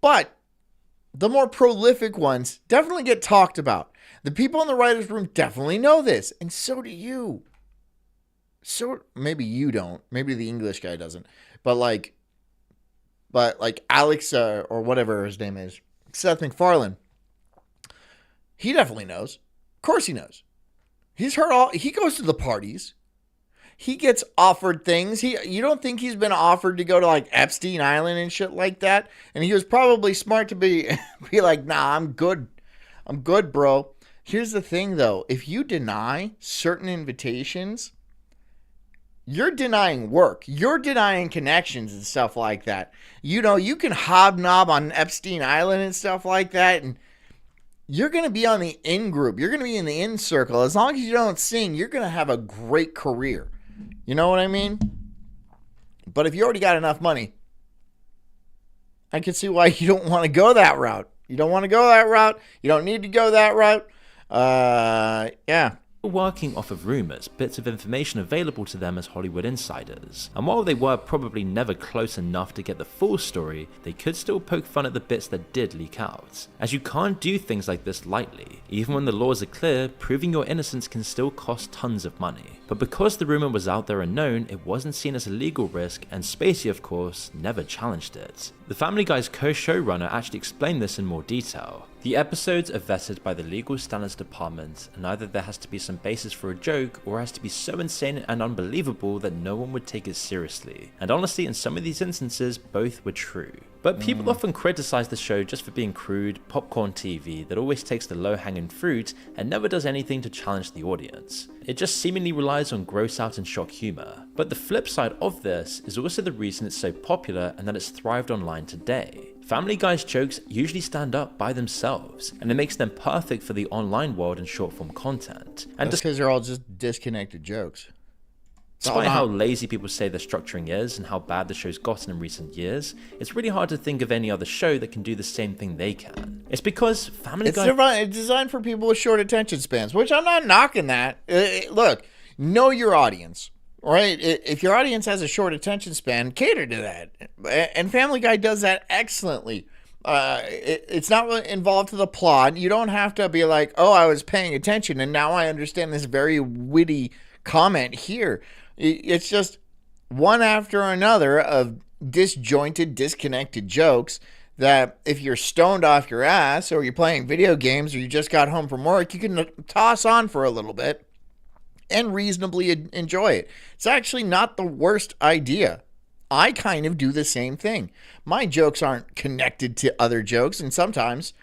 But the more prolific ones definitely get talked about. The people in the writer's room definitely know this. And so do you. So maybe you don't. Maybe the English guy doesn't. But like Alex or whatever his name is, Seth MacFarlane. He definitely knows. Of course he knows. He's heard all. He goes to the parties. He gets offered things. You don't think he's been offered to go to like Epstein Island and shit like that? And he was probably smart to be like, nah, I'm good. I'm good, bro. Here's the thing though. If you deny certain invitations, you're denying work. You're denying connections and stuff like that. You know, you can hobnob on Epstein Island and stuff like that, and you're going to be on the in group. You're going to be in the in circle. As long as you don't sing, you're going to have a great career. You know what I mean? But if you already got enough money, I can see why you don't want to go that route. You don't want to go that route. You don't need to go that route. Yeah. Working off of rumors, bits of information available to them as Hollywood insiders. And while they were probably never close enough to get the full story, they could still poke fun at the bits that did leak out. As you can't do things like this lightly. Even when the laws are clear, proving your innocence can still cost tons of money. But because the rumor was out there and known, it wasn't seen as a legal risk, and Spacey, of course, never challenged it. The Family Guy's co-showrunner actually explained this in more detail. The episodes are vetted by the legal standards department, and either there has to be some basis for a joke or it has to be so insane and unbelievable that no one would take it seriously. And honestly, in some of these instances, both were true. But people often criticize the show just for being crude, popcorn TV that always takes the low-hanging fruit and never does anything to challenge the audience. It just seemingly relies on gross out and shock humor. But the flip side of this is also the reason it's so popular and that it's thrived online today. Family Guy's jokes usually stand up by themselves, and it makes them perfect for the online world and short-form content. And because they're all just disconnected jokes. Despite how lazy people say the structuring is and how bad the show's gotten in recent years, it's really hard to think of any other show that can do the same thing they can. It's because Family Guy... It's designed for people with short attention spans, which I'm not knocking that. Look, know your audience, right? If your audience has a short attention span, cater to that. And Family Guy does that excellently. It's not involved to the plot. You don't have to be like, oh, I was paying attention and now I understand this very witty comment here. It's just one after another of disjointed, disconnected jokes that if you're stoned off your ass or you're playing video games or you just got home from work, you can toss on for a little bit and reasonably enjoy it. It's actually not the worst idea. I kind of do the same thing. My jokes aren't connected to other jokes, and sometimes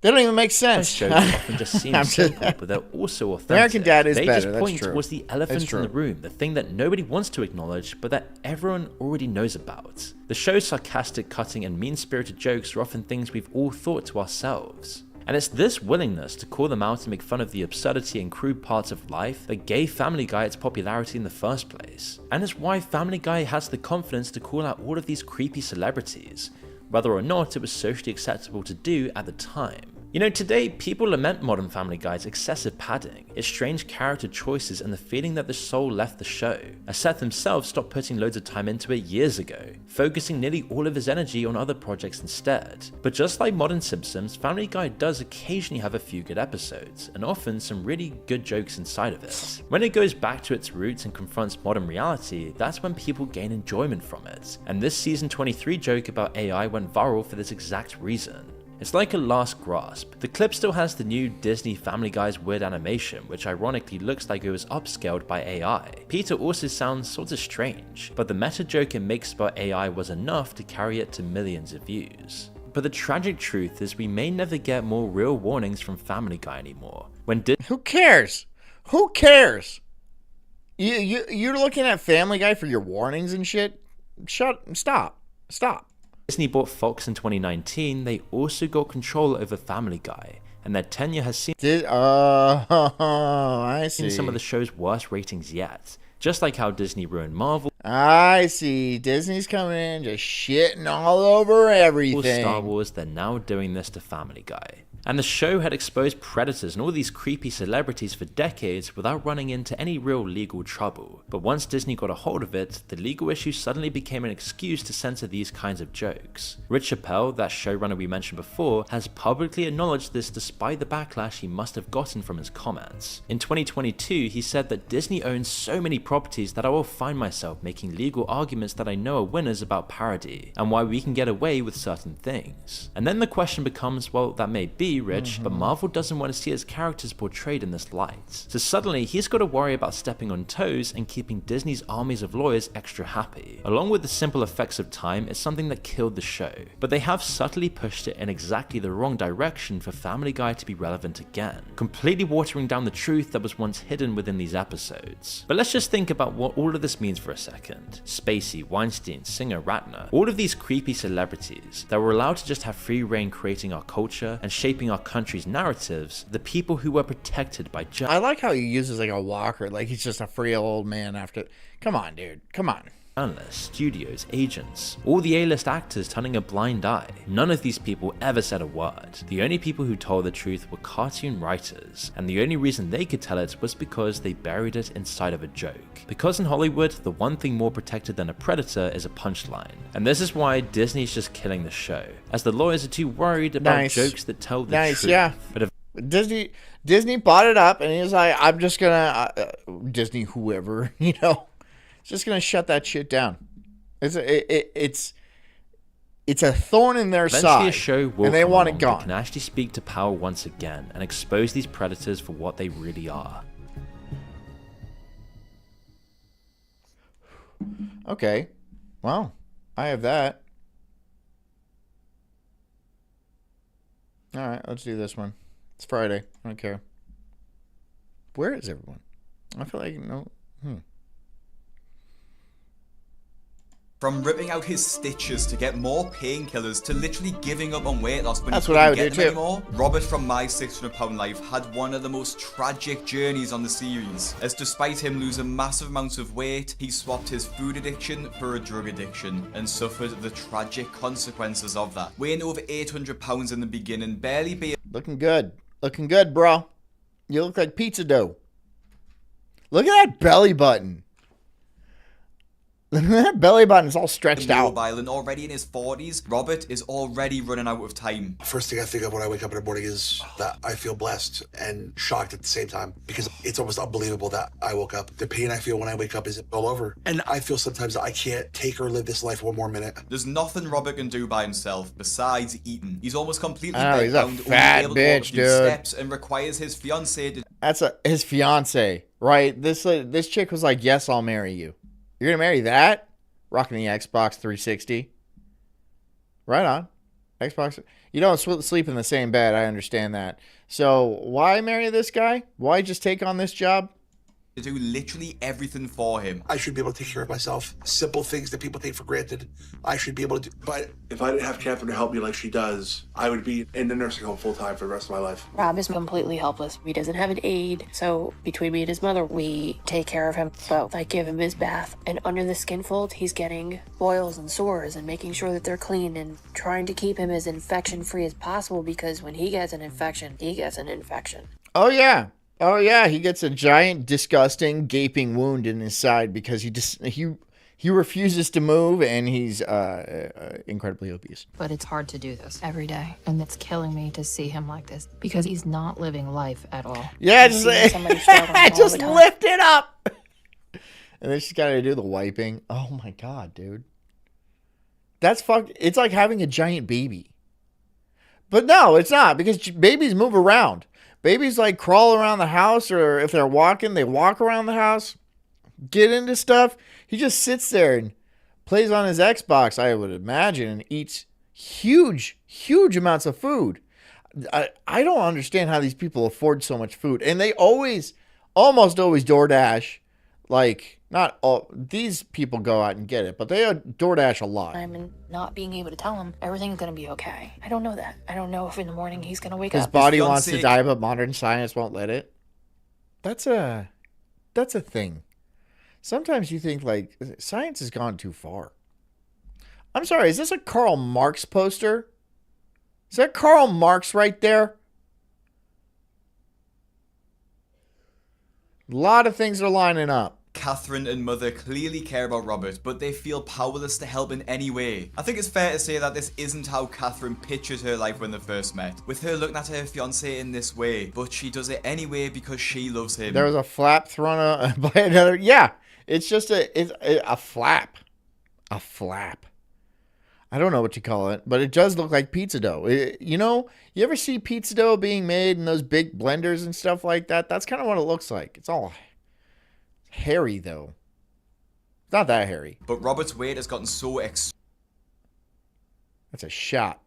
they don't even make sense. Jokes often just seem simple, but they're also authentic. American Dad is they better. just point That's true. towards the elephant in the room, the thing that nobody wants to acknowledge, but that everyone already knows about. The show's sarcastic, cutting, and mean-spirited jokes are often things we've all thought to ourselves. And it's this willingness to call them out and make fun of the absurdity and crude parts of life that gave Family Guy its popularity in the first place. And it's why Family Guy has the confidence to call out all of these creepy celebrities, whether or not it was socially acceptable to do at the time. You know, today, people lament modern Family Guy's excessive padding, its strange character choices, and the feeling that the soul left the show, as Seth himself stopped putting loads of time into it years ago, focusing nearly all of his energy on other projects instead. But just like modern Simpsons, Family Guy does occasionally have a few good episodes, and often some really good jokes inside of it. When it goes back to its roots and confronts modern reality, that's when people gain enjoyment from it. And this season 23 joke about AI went viral for this exact reason. It's like a last grasp. The clip still has the new Disney Family Guy's weird animation, which ironically looks like it was upscaled by AI. Peter also sounds sorta strange, but the meta joke it makes about AI was enough to carry it to millions of views. But the tragic truth is we may never get more real warnings from Family Guy anymore. Who cares? Who cares? You're looking at Family Guy for your warnings and shit? Stop. Disney bought Fox in 2019, they also got control over Family Guy, and their tenure has seen I see. Some of the show's worst ratings yet. Just like how Disney ruined Marvel. I see. Disney's coming in just shitting all over everything. Star Wars, they're now doing this to Family Guy. And the show had exposed predators and all these creepy celebrities for decades without running into any real legal trouble. But once Disney got a hold of it, the legal issue suddenly became an excuse to censor these kinds of jokes. Rich Chappelle, that showrunner we mentioned before, has publicly acknowledged this despite the backlash he must have gotten from his comments. In 2022, he said that Disney owns so many properties that I will find myself making legal arguments that I know are winners about parody, and why we can get away with certain things. And then the question becomes, well, that may be, Rich, but Marvel doesn't want to see his characters portrayed in this light. So suddenly, he's got to worry about stepping on toes and keeping Disney's armies of lawyers extra happy. Along with the simple effects of time, it's something that killed the show. But they have subtly pushed it in exactly the wrong direction for Family Guy to be relevant again, completely watering down the truth that was once hidden within these episodes. But let's just think about what all of this means for a second. Spacey, Weinstein, Singer, Ratner, all of these creepy celebrities that were allowed to just have free reign creating our culture and shaping our country's narratives, the people who were protected by justice. I like how he uses like a walker, like he's just a frail old man after. Come on, dude. Come on. Journalists, studios, agents, all the A-list actors turning a blind eye. None of these people ever said a word. The only people who told the truth were cartoon writers, and the only reason they could tell it was because they buried it inside of a joke. Because in Hollywood, the one thing more protected than a predator is a punchline. And this is why Disney's just killing the show, as the lawyers are too worried about jokes that tell the truth. Yeah. But if Disney bought it up, and he was like, I'm just gonna, Disney whoever, It's a thorn in their Eventually, side, a show will and they come want it along gone. that can actually speak to power once again and expose these predators for what they really are. Okay. Well, I have that. All right, let's do this one. It's Friday. I don't care. Where is everyone? I feel like no. From ripping out his stitches to get more painkillers to literally giving up on weight loss when That's he what I couldn't would get do them too. anymore, Robert from My 600 Pound Life had one of the most tragic journeys on the series, as despite him losing massive amounts of weight, he swapped his food addiction for a drug addiction and suffered the tragic consequences of that. Weighing over 800 pounds in the beginning, barely being Looking good. Looking good, bro. You look like pizza dough. Look at that belly button. That belly button is all stretched out. mobile and already in his 40s, Robert is already running out of time. First thing I think of when I wake up in the morning is that I feel blessed and shocked at the same time because it's almost unbelievable that I woke up. The pain I feel when I wake up is all over. And I feel sometimes that I can't take or live this life one more minute. There's nothing Robert can do by himself besides eating. He's almost completely Oh, he's a bedbound, fat only able to walk a bitch, few dude. steps, and requires his fiancée to That's his fiance, right? This chick was like, "Yes, I'll marry you." You're gonna marry that? Rocking the Xbox 360. Right on. Xbox. You don't sleep in the same bed. I understand that. So why marry this guy? Why just take on this job? do literally everything for him. I should be able to take care of myself. Simple things that people take for granted, I should be able to do. But if I didn't have Catherine to help me like she does, I would be in the nursing home full time for the rest of my life. Rob is completely helpless. He doesn't have an aide, so between me and his mother, we take care of him both. I give him his bath, and under the skin fold, he's getting boils and sores and making sure that they're clean and trying to keep him as infection-free as possible, because when he gets an infection, he gets an infection. Oh, yeah. Oh, yeah. He gets a giant, disgusting, gaping wound in his side because he refuses to move, and he's incredibly obese. But it's hard to do this every day, and it's killing me to see him like this because he's not living life at all. Yeah, He's seeing somebody struggling all just the time. lift it up. And then she's got to do the wiping. Oh, my God, dude. That's it's like having a giant baby. But no, it's not, because babies move around. Babies like crawl around the house, or if they're walking, they walk around the house, get into stuff. He just sits there and plays on his Xbox, I would imagine, and eats huge, huge amounts of food. I don't understand how these people afford so much food. And they almost always DoorDash. Like, not all, these people go out and get it, but they DoorDash a lot. And not being able to tell him everything's going to be okay. I don't know that. I don't know if in the morning he's going to wake His up. body wants to die, but modern science won't let it. That's a thing. Sometimes you think, like, science has gone too far. I'm sorry, is this a Karl Marx poster? Is that Karl Marx right there? A lot of things are lining up. Catherine and Mother clearly care about Robert, but they feel powerless to help in any way. I think it's fair to say that this isn't how Catherine pictured her life when they first met, with her looking at her fiancé in this way, but she does it anyway because she loves him. There was a flap thrown by another. Yeah, it's just a flap. A flap. I don't know what you call it, but it does look like pizza dough. You ever see pizza dough being made in those big blenders and stuff like that? That's kind of what it looks like. It's all hairy, though. It's not that hairy. But Robert's weight has gotten so That's a shot.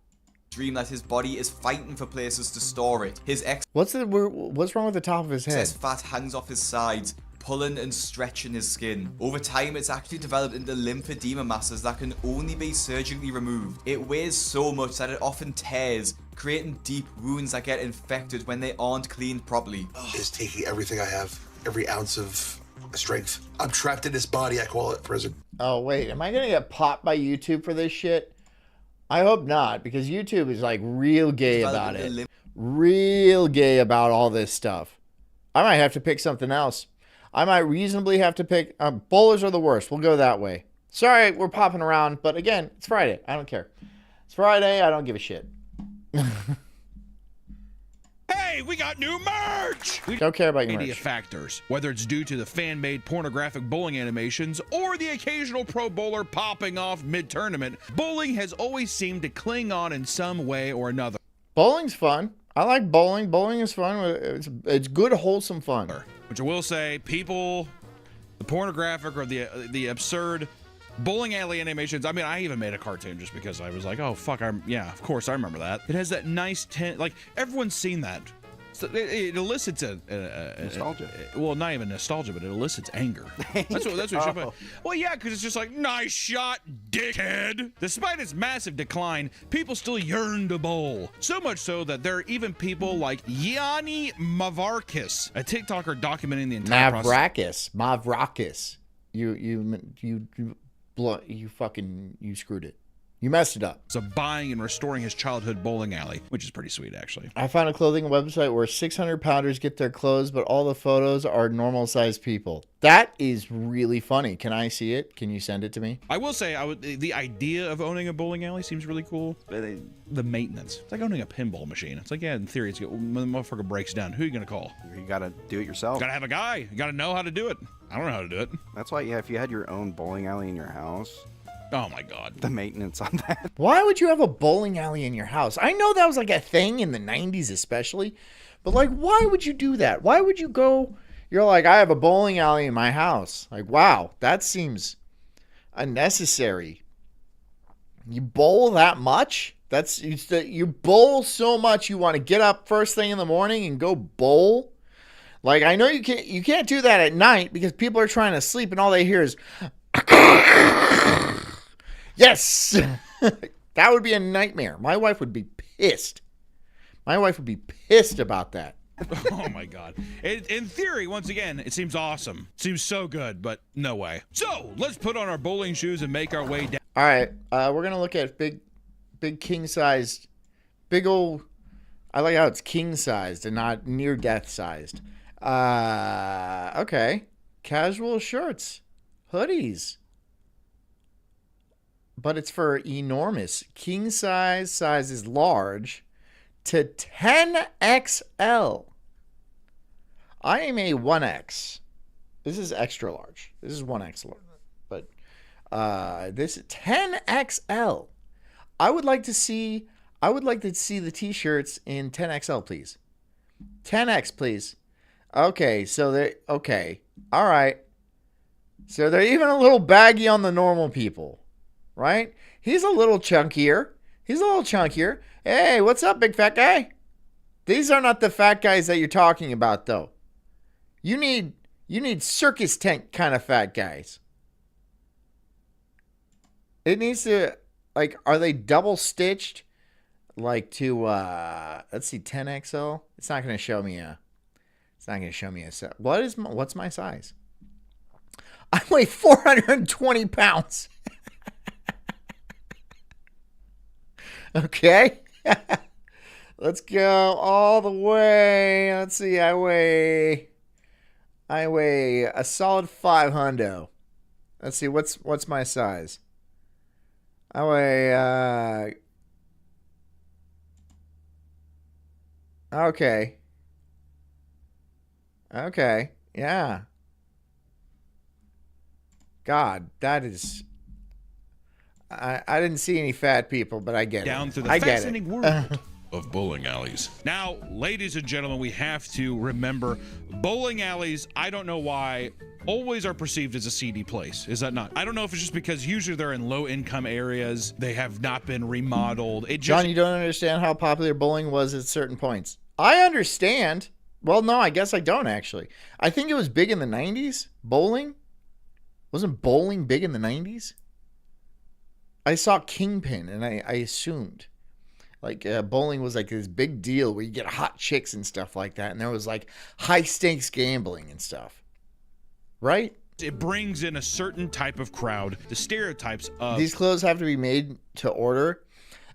extreme that his body is fighting for places to store it. His What's wrong with the top of his head? excess fat hangs off his sides, pulling and stretching his skin. Over time, it's actually developed into lymphedema masses that can only be surgically removed. It weighs so much that it often tears, creating deep wounds that get infected when they aren't cleaned properly. Is taking everything I have, every ounce of strength. I'm trapped in this body. I call it prison. Oh, wait. Am I going to get popped by YouTube for this shit? I hope not, because YouTube is like real gay about it. Real gay about all this stuff. I might have to pick something else. I might reasonably have to pick... bowlers are the worst. We'll go that way. Sorry, we're popping around, but again, it's Friday. I don't care. It's Friday. I don't give a shit. Hey, Hey, we got new merch! We don't care about your media merch. Factors, whether it's due to the fan-made pornographic bowling animations or the occasional pro bowler popping off mid-tournament, bowling has always seemed to cling on in some way or another. Bowling's fun. I like bowling. Bowling is fun. It's good, wholesome fun. Which I will say, people, the pornographic or the absurd bowling alley animations. I mean, I even made a cartoon just because I was like, oh, fuck, yeah, of course, I remember that. It has that nice, like, everyone's seen that. So it elicits a nostalgia. Well, not even nostalgia, but it elicits anger. That's what you should put. Well, yeah, because it's just like, nice shot, dickhead. Despite its massive decline, people still yearn to bowl. So much so that there are even people like Yanni Mavrakis, a TikToker documenting the entire process. Mavrakis. You screwed it. You messed it up. So buying and restoring his childhood bowling alley, which is pretty sweet, actually. I found a clothing website where 600-pounders get their clothes, but all the photos are normal-sized people. That is really funny. Can I see it? Can you send it to me? I will say, the idea of owning a bowling alley seems really cool. The maintenance. It's like owning a pinball machine. It's like, yeah, in theory, it's good. When the motherfucker breaks down, who are you going to call? You got to do it yourself. Got to have a guy. You got to know how to do it. I don't know how to do it. That's why, yeah, if you had your own bowling alley in your house... Oh my God. The maintenance on that. Why would you have a bowling alley in your house? I know that was like a thing in the 90s especially, but like, why would you do that? Why would you go, you're like, I have a bowling alley in my house. Like, wow, that seems unnecessary. You bowl that much? You bowl so much you want to get up first thing in the morning and go bowl? Like, I know you can't do that at night because people are trying to sleep and all they hear is... Yes! That would be a nightmare. My wife would be pissed. My wife would be pissed about that. Oh my God. In theory, once again, it seems awesome. Seems so good, but no way. So, let's put on our bowling shoes and make our way down. All right. We're going to look at big king-sized, big old... I like how it's king-sized and not near-death-sized. Okay. Casual shirts. Hoodies. But it's for enormous. King size is large to 10XL. I am a 1X. This is extra large. This is 1X large. But this 10XL. I would like to see the t-shirts in 10XL, please. 10X, please. Okay, okay. All right. So they're even a little baggy on the normal people. Right? He's a little chunkier. Hey, what's up, big fat guy? These are not the fat guys that you're talking about, though. You need circus tent kind of fat guys. It needs to, like, are they double stitched? Like to, let's see, 10XL? It's not going to show me a set. What's my size? I weigh 420 pounds. Okay. Let's go all the way. Let's see. I weigh a solid 500. Let's see. What's my size? I weigh, okay. Yeah. God, that is... I didn't see any fat people, but I get it. Down through the fascinating world of bowling alleys. Now, ladies and gentlemen, we have to remember bowling alleys, I don't know why, always are perceived as a seedy place. Is that not? I don't know if it's just because usually they're in low-income areas. They have not been remodeled. John, you don't understand how popular bowling was at certain points. I understand. Well, no, I guess I don't, actually. I think it was big in the 90s. Bowling? Wasn't bowling big in the 90s? I saw Kingpin, and I assumed, like, bowling was like this big deal where you get hot chicks and stuff like that, and there was like high stakes gambling and stuff, right? It brings in a certain type of crowd. The stereotypes of these clothes have to be made to order.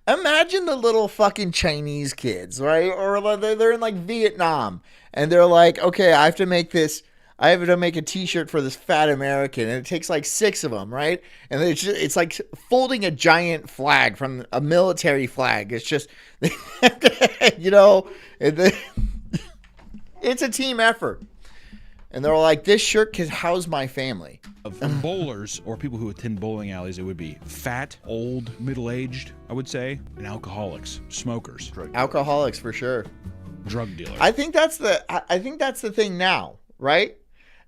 Imagine the little fucking Chinese kids, right? Or they're in like Vietnam, and they're like, okay, I have to make a t-shirt for this fat American, and it takes like 6 of them, right? And it's like folding a giant flag from a military flag. It's just, you know, It's a team effort. And they're like, this shirt can house my family. Of bowlers or people who attend bowling alleys, it would be fat, old, middle-aged, I would say, and alcoholics, smokers. Alcoholics for sure. Drug dealers. I think that's the thing now, right?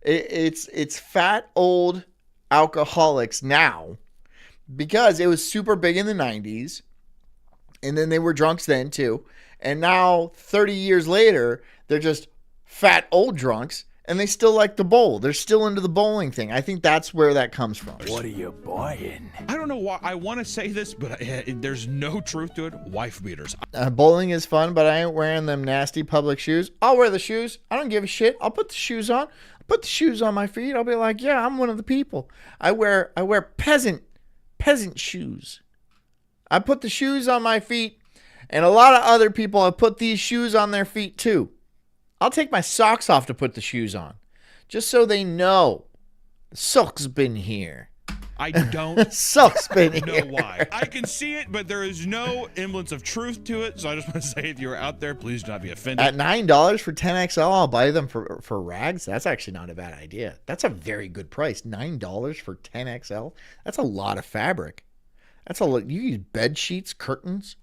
It's fat, old alcoholics now because it was super big in the 90s. And then they were drunks then too. And now 30 years later, they're just fat, old drunks. And they still like to bowl. They're still into the bowling thing. I think that's where that comes from. What are you buying? I don't know why I want to say this, but there's no truth to it. Wife beaters. Bowling is fun, but I ain't wearing them nasty public shoes. I'll wear the shoes. I don't give a shit. I'll put the shoes on. I'll put the shoes on my feet. I'll be like, yeah, I'm one of the people. I wear peasant shoes. I put the shoes on my feet, and a lot of other people have put these shoes on their feet too. I'll take my socks off to put the shoes on, just so they know Sulk's been here. I don't Sulk's been know here. why. I can see it, but there is no semblance of truth to it. So I just want to say, if you're out there, please do not be offended. At $9 for 10XL, I'll buy them for rags. That's actually not a bad idea. That's a very good price. $9 for 10XL. That's a lot of fabric. That's a lot. You use bed sheets, curtains.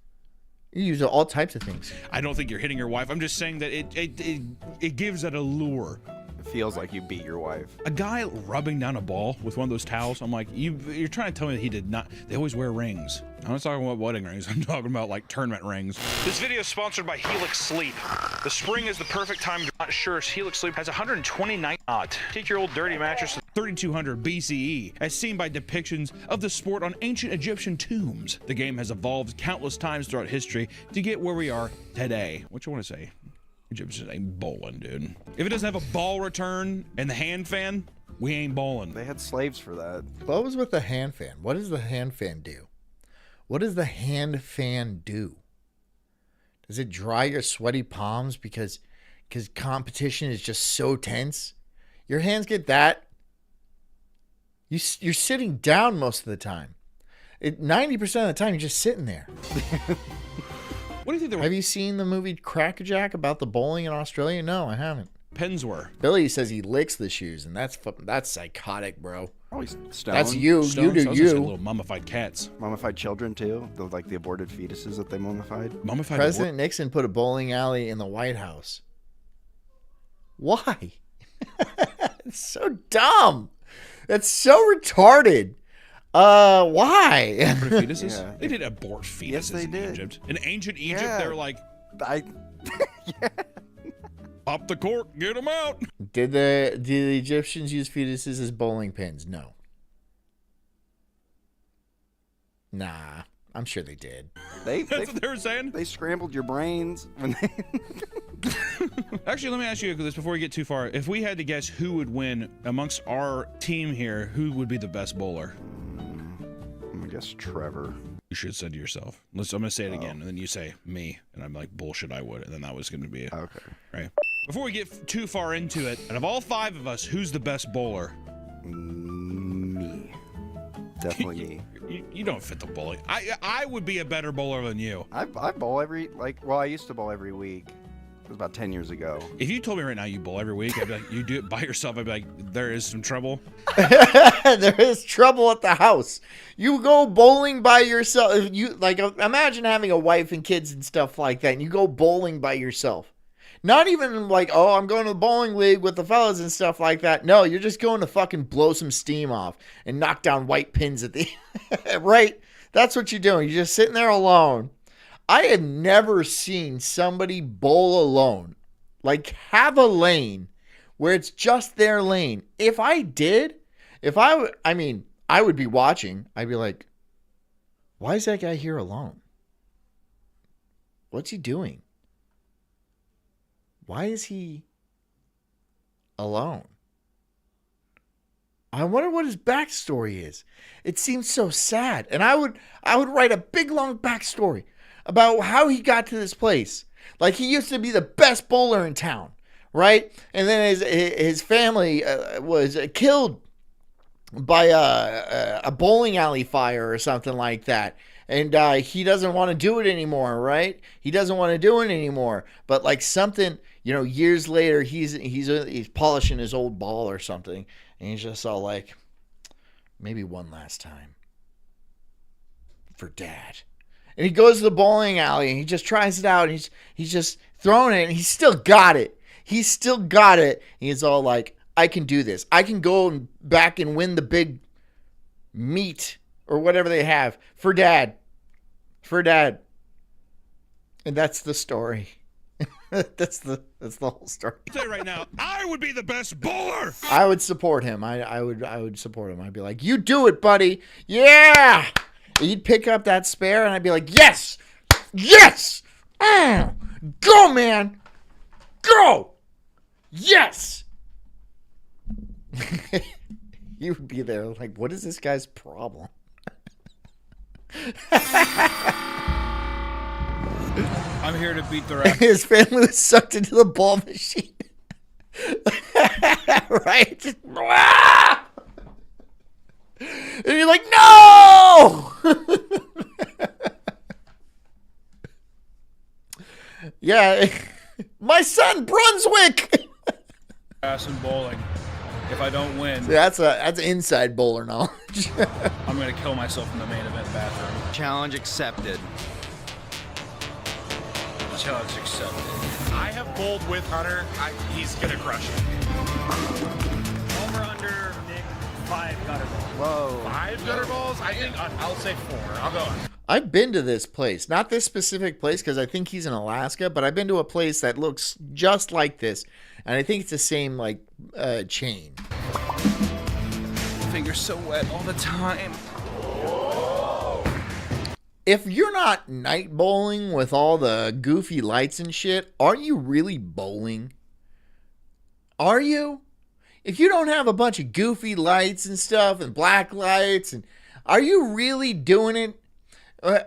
You use all types of things. I don't think you're hitting your wife. I'm just saying that it gives that allure. It feels like you beat your wife. A guy rubbing down a ball with one of those towels, I'm like, you're trying to tell me that he did not. They always wear rings. I'm not talking about wedding rings. I'm talking about like tournament rings. This video is sponsored by Helix Sleep. The spring is the perfect time. If you're not sure, Helix Sleep has 120 night odds. Take your old dirty mattress to 3200 BCE, as seen by depictions of the sport on ancient Egyptian tombs. The game has evolved countless times throughout history to get where we are today. What you want to say? Egyptians ain't bowling, dude. If it doesn't have a ball return and the hand fan, we ain't bowling. They had slaves for that. What was with the hand fan? What does the hand fan do? What does the hand fan do? Does it dry your sweaty palms because competition is just so tense? Your hands get that. You're sitting down most of the time. 90% of the time, you're just sitting there. What do you think? Have you seen the movie Crackerjack about the bowling in Australia? No, I haven't. Pens were. Billy says he licks the shoes, and that's psychotic, bro. Oh, he's stoned. That's you. Stones? You do Those are you. just little mummified cats. Mummified children, too. Like the aborted fetuses that they mummified. Mummified. President Nixon put a bowling alley in the White House. Why? It's so dumb. That's so retarded. Why? Aborted fetuses? Yeah. They did abort fetuses Yes, they in did. Egypt. In ancient Egypt, Yeah. they were like, Yeah. pop the cork, get them out. Did the Egyptians use fetuses as bowling pins? No. Nah, I'm sure they did. That's what they were saying? They scrambled your brains when they... Actually, let me ask you this before we get too far. If we had to guess who would win amongst our team here, who would be the best bowler? I'm gonna guess Trevor. You should have said to yourself. I'm going to say it again, and then you say me, and I'm like, bullshit, I would, and then that was going to be it. Okay. Right. Before we get too far into it, out of all five of us, who's the best bowler? Me. Definitely me. You don't fit the bowling. I would be a better bowler than you. I bowl I used to bowl every week. It was about 10 years ago. If you told me right now you bowl every week, I'd be like, you do it by yourself, I'd be like, there is some trouble. There is trouble at the house. You go bowling by yourself. If you like, imagine having a wife and kids and stuff like that, and you go bowling by yourself. Not even like, oh, I'm going to the bowling league with the fellas and stuff like that. No, you're just going to fucking blow some steam off and knock down white pins at the right. That's what you're doing. You're just sitting there alone. I have never seen somebody bowl alone, like have a lane where it's just their lane. If I did, I would be watching. I'd be like, why is that guy here alone? What's he doing? Why is he alone? I wonder what his backstory is. It seems so sad. And I would write a big long backstory about how he got to this place. Like, he used to be the best bowler in town, right? And then his family was killed by a bowling alley fire or something like that. And he doesn't want to do it anymore, right? He doesn't want to do it anymore. But like something, you know, years later, he's polishing his old ball or something, and he's just all like, maybe one last time for Dad. And he goes to the bowling alley and he just tries it out. And he's just throwing it, and he's still got it. He's still got it. And he's all like, I can do this. I can go back and win the big meet or whatever they have for Dad. For Dad. And that's the story. that's the whole story. I'll say right now, I would be the best bowler. I would support him. I would support him. I'd be like, you do it, buddy. Yeah. He'd pick up that spare, and I'd be like, yes, yes, go, man, go, yes. You would be there like, what is this guy's problem? I'm here to beat the ref. His family was sucked into the ball machine. Right? And you're like, no! Yeah. My son, Brunswick! Ass and bowling. If I don't win, that's inside bowler knowledge. I'm going to kill myself in the main event bathroom. Challenge accepted. Challenge accepted. I have bowled with Hunter. He's going to crush it. Over under Nick 5 gutter balls. Whoa. 5 gutter balls? I think I'll say 4. I'll go on. I've been to this place, not this specific place because I think he's in Alaska, but I've been to a place that looks just like this, and I think it's the same like chain. Fingers so wet all the time. If you're not night bowling with all the goofy lights and shit, are you really bowling? Are you? If you don't have a bunch of goofy lights and stuff and black lights, and are you really doing it?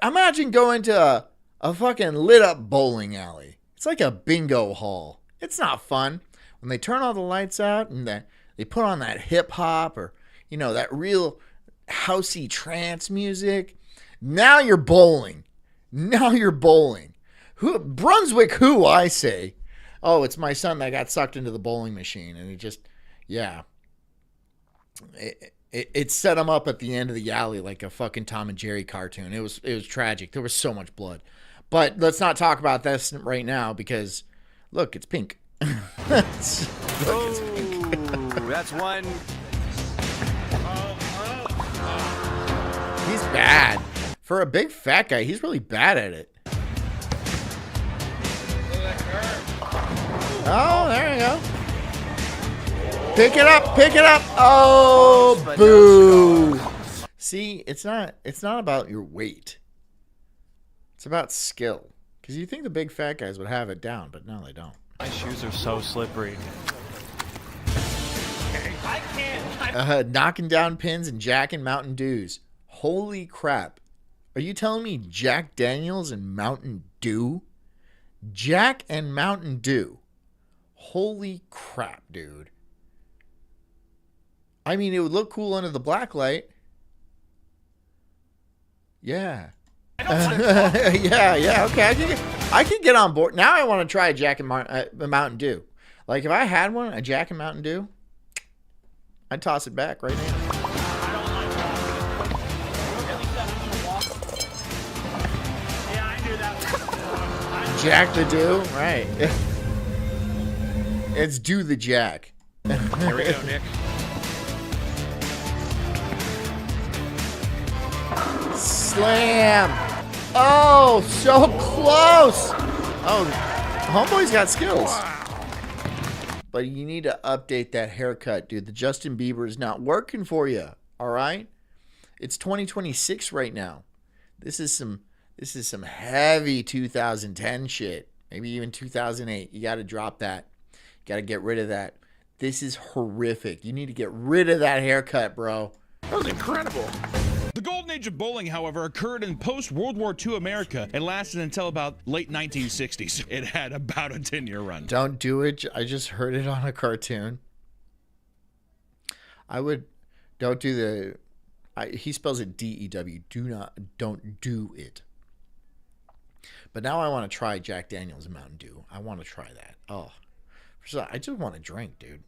Imagine going to a fucking lit up bowling alley. It's like a bingo hall. It's not fun. When they turn all the lights out and they put on that hip hop or, you know, that real housey trance music. Now you're bowling. Now you're bowling. Brunswick who, I say. Oh, it's my son that got sucked into the bowling machine. And it just, yeah. It set him up at the end of the alley like a fucking Tom and Jerry cartoon. It was tragic. There was so much blood. But let's not talk about this right now because, look, it's pink. It's pink. That's one. He's bad. For a big fat guy, he's really bad at it. Oh, there you go. Pick it up, pick it up. Oh, boo. See, it's not about your weight. It's about skill. Because you think the big fat guys would have it down, but no, they don't. My shoes are so slippery. I can't. Knocking down pins and jacking Mountain Dews. Holy crap. Are you telling me Jack Daniels and Mountain Dew? Jack and Mountain Dew. Holy crap, dude. I mean, it would look cool under the black light. Yeah. Yeah, okay. I can get on board. Now I want to try a Jack and Mountain Dew. Like, if I had one, a Jack and Mountain Dew, I'd toss it back right now. Jack the Dew, right. It's Do the Jack. Here we go, Nick. Slam. Oh, so close. Oh, homeboy's got skills. But you need to update that haircut, dude. The Justin Bieber is not working for you, all right? It's 2026 right now. This is some heavy 2010 shit. Maybe even 2008. You got to drop that. You got to get rid of that. This is horrific. You need to get rid of that haircut, bro. That was incredible. The golden age of bowling, however, occurred in post-World War II America and lasted until about late 1960s. It had about a 10-year run. Don't do it. I just heard it on a cartoon. Don't do the... he spells it D-E-W. Don't do it. But now I want to try Jack Daniels and Mountain Dew. I want to try that. Oh, So I just want a drink, dude.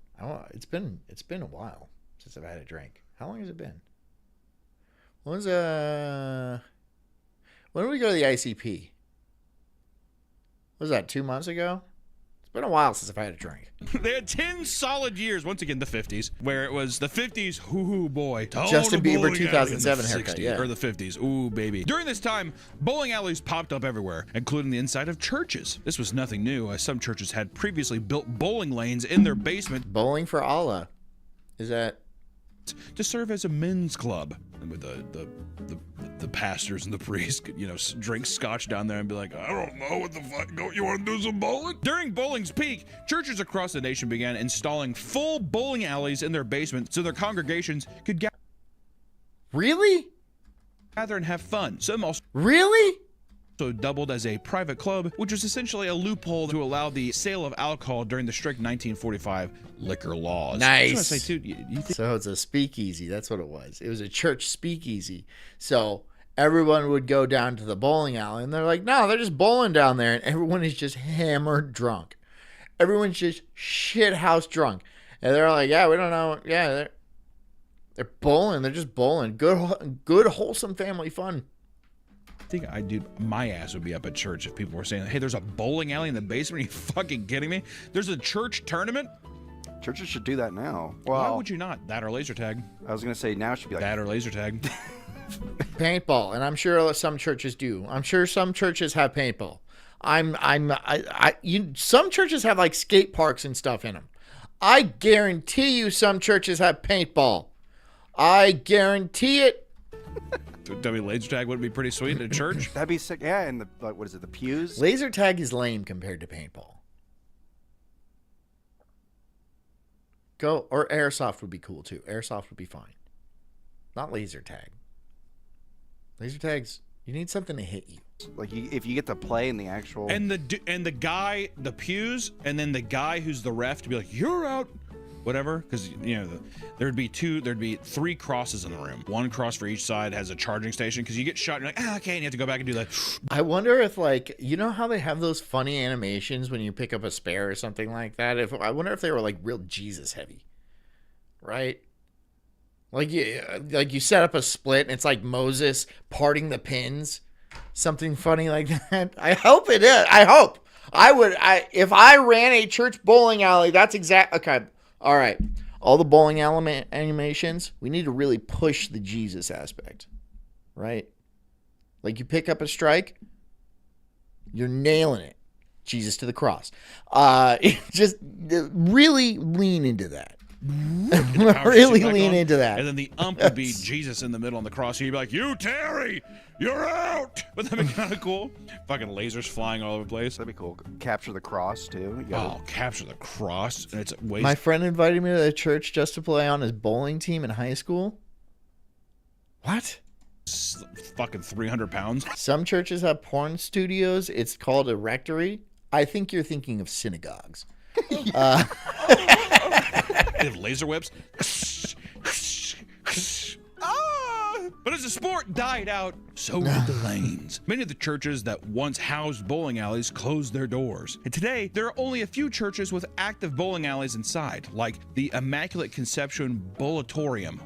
It's been a while since I've had a drink. How long has it been? When did we go to the ICP? Was that 2 months ago? It's been a while since I've had a drink. They had 10 solid years, once again, the 50s, where it was the 50s, hoo boy. Justin Bieber 2007 haircut, yeah. Or the 50s, ooh, baby. During this time, bowling alleys popped up everywhere, including the inside of churches. This was nothing new, as some churches had previously built bowling lanes in their basement. Bowling for Allah. Is that... to serve as a men's club. And with the pastors and the priests could, drink scotch down there and be like, I don't know what the fuck, you want to do some bowling? During bowling's peak, churches across the nation began installing full bowling alleys in their basement so their congregations could gather. Really? Gather and have fun. Some also... Really? Doubled as a private club, which was essentially a loophole to allow the sale of alcohol during the strict 1945 liquor laws. Nice. I was gonna say, too, you think... So it's a speakeasy. That's what it was. It was a church speakeasy. So everyone would go down to the bowling alley, and they're like, no, they're just bowling down there, and everyone is just hammered drunk. Everyone's just shit house drunk, and they're like, yeah, we don't know. Yeah, they're bowling. They're just bowling. Good wholesome family fun. I think my ass would be up at church if people were saying, hey, there's a bowling alley in the basement. Are you fucking kidding me? There's a church tournament? Churches should do that now. Why would you not? That or laser tag. I was going to say now it should be like that or laser tag. Paintball, and I'm sure some churches do. I'm sure some churches have paintball. Some churches have like skate parks and stuff in them. I guarantee you some churches have paintball. I guarantee it. Laser tag would be pretty sweet in a church. That'd be sick. Yeah, and what is it, the pews? Laser tag is lame compared to paintball. Or airsoft would be cool too. Airsoft would be fine. Not laser tag. Laser tags, you need something to hit you. Like if you get to play in the actual... And the guy, the pews, and then the guy who's the ref to be like, you're out. Whatever, because there'd be 3 crosses in the room. 1 cross for each side, has a charging station, because you get shot and you're like, okay, and you have to go back and do that. I wonder if, like, you know how they have those funny animations when you pick up a spare or something like that? I wonder if they were like real Jesus heavy, right? Like you set up a split and it's like Moses parting the pins, something funny like that. I hope it is. I hope if I ran a church bowling alley, that's okay. All right, all the bowling animations, we need to really push the Jesus aspect, right? Like you pick up a strike, you're nailing it. Jesus to the cross. Just really lean into that. Really lean into that. And then the ump would be Jesus in the middle on the cross. And you'd be like, you, Terry, you're out. But that'd be kind of cool. Fucking lasers flying all over the place. That'd be cool. Capture the cross, too. Capture the cross. And it's My friend invited me to the church just to play on his bowling team in high school. What? Fucking 300 pounds. Some churches have porn studios. It's called a rectory. I think you're thinking of synagogues. They have laser whips. But as the sport died out, so did the lanes. Many of the churches that once housed bowling alleys closed their doors. And today, there are only a few churches with active bowling alleys inside, like the Immaculate Conception Bowlatorium.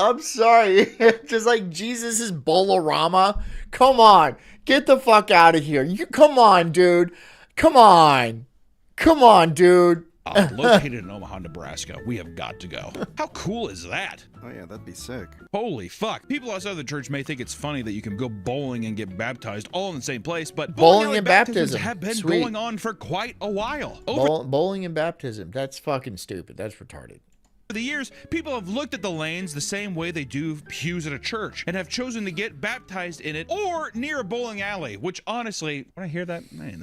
I'm sorry. Just like Jesus' Bowl-orama. Come on. Get the fuck out of here. Come on, dude. Come on, dude. Located in Omaha, Nebraska. We have got to go. How cool is that? Oh, yeah, that'd be sick. Holy fuck. People outside the church may think it's funny that you can go bowling and get baptized all in the same place, but bowling and baptism have been Sweet. going on for quite a while. Bowling and baptism. That's fucking stupid. That's retarded. Over the years, people have looked at the lanes the same way they do pews at a church and have chosen to get baptized in it or near a bowling alley, which honestly, when I hear that, ain't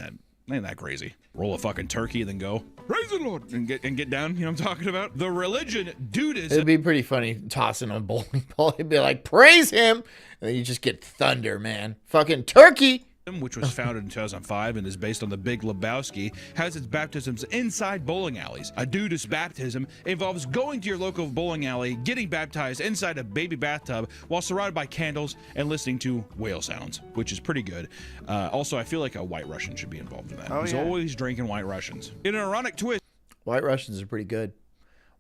that crazy. Roll a fucking turkey and then go, praise the Lord, and get down, you know what I'm talking about? The religion Dudism. It'd be pretty funny tossing a bowling ball. It'd be like, praise him, and then you just get thunder, man. Fucking turkey. which was founded in 2005 and is based on the Big Lebowski, has its baptisms inside bowling alleys. A nudist baptism involves going to your local bowling alley, getting baptized inside a baby bathtub while surrounded by candles and listening to whale sounds, which is pretty good. Also, I feel like a White Russian should be involved in that. Oh, He's yeah. always drinking White Russians. In an ironic twist, White Russians are pretty good.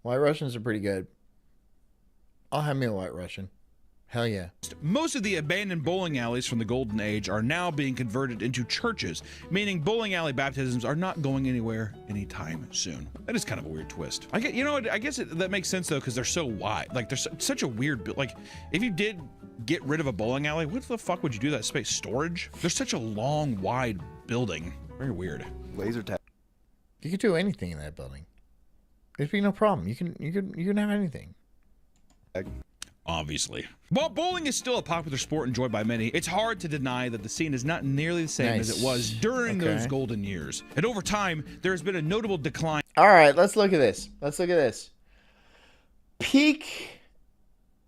White Russians are pretty good. I'll have me a White Russian. Hell yeah. most of the abandoned bowling alleys from the Golden Age are now being converted into churches, meaning bowling alley baptisms are not going anywhere anytime soon. That is kind of a weird twist. I guess that makes sense though, because they're so wide. Like, there's such a weird, like, if you did get rid of a bowling alley, what the fuck would you do that space? Storage? There's such a long, wide building. Very weird. Laser tag. You could do anything in that building. There'd be no problem. You can have anything. Obviously. While bowling is still a popular sport enjoyed by many, it's hard to deny that the scene is not nearly the same as it was during those golden years. And over time, there has been a notable decline. All right, let's look at this. Peak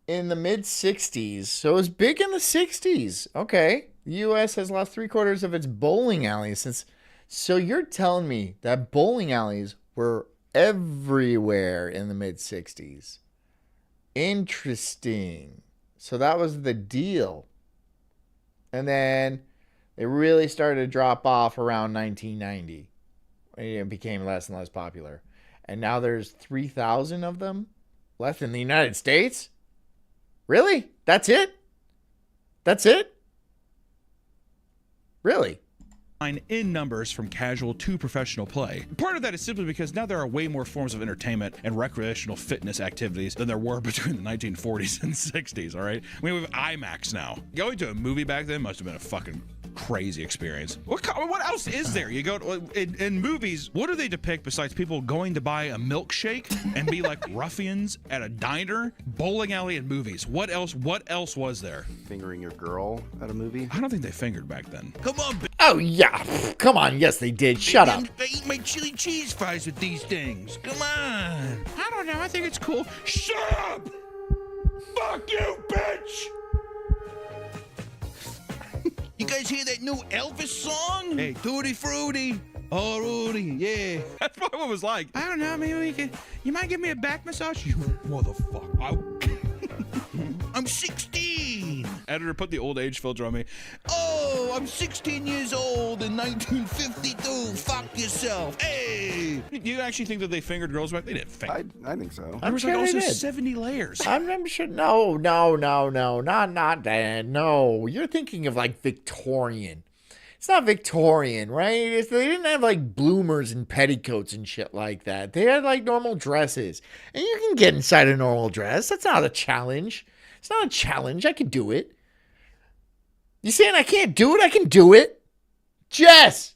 in the mid-60s. So it was big in the 60s. Okay. The U.S. has lost 3/4 of its bowling alleys since. So you're telling me that bowling alleys were everywhere in the mid-60s. Interesting. So that was the deal. And then they really started to drop off around 1990. It became less and less popular. And now there's 3,000 of them left in the United States? Really? That's it? That's it? Really? In numbers from casual to professional play. Part of that is simply because now there are way more forms of entertainment and recreational fitness activities than there were between the 1940s and 60s, all right? I mean, we have IMAX now. Going to a movie back then must have been a fucking crazy experience. What else is there? You go to, in movies, what do they depict besides people going to buy a milkshake and be like ruffians at a diner? Bowling alley and movies. What else was there? Fingering your girl at a movie? I don't think they fingered back then. Come on, oh yeah. Come on. Yes, they did. Shut up. I eat my chili cheese fries with these things. Come on. I don't know. I think it's cool. Shut up! Fuck you, bitch! You guys hear that new Elvis song? Hey, Tutti Frutti. Oh, Rudy, yeah. That's what it was like. I don't know, maybe you might give me a back massage? You motherfucker. I'm 16. Editor, put the old age filter on me. Oh, I'm 16 years old in 1952. Fuck yourself. Hey. Do you actually think that they fingered girls back? They didn't finger. I think so. There was like also 70 layers. I'm sure. No, not that. No, you're thinking of like Victorian. It's not Victorian, right? They didn't have like bloomers and petticoats and shit like that. They had like normal dresses. And you can get inside a normal dress. That's not a challenge. It's not a challenge. I can do it. You saying I can't do it? I can do it. Jess!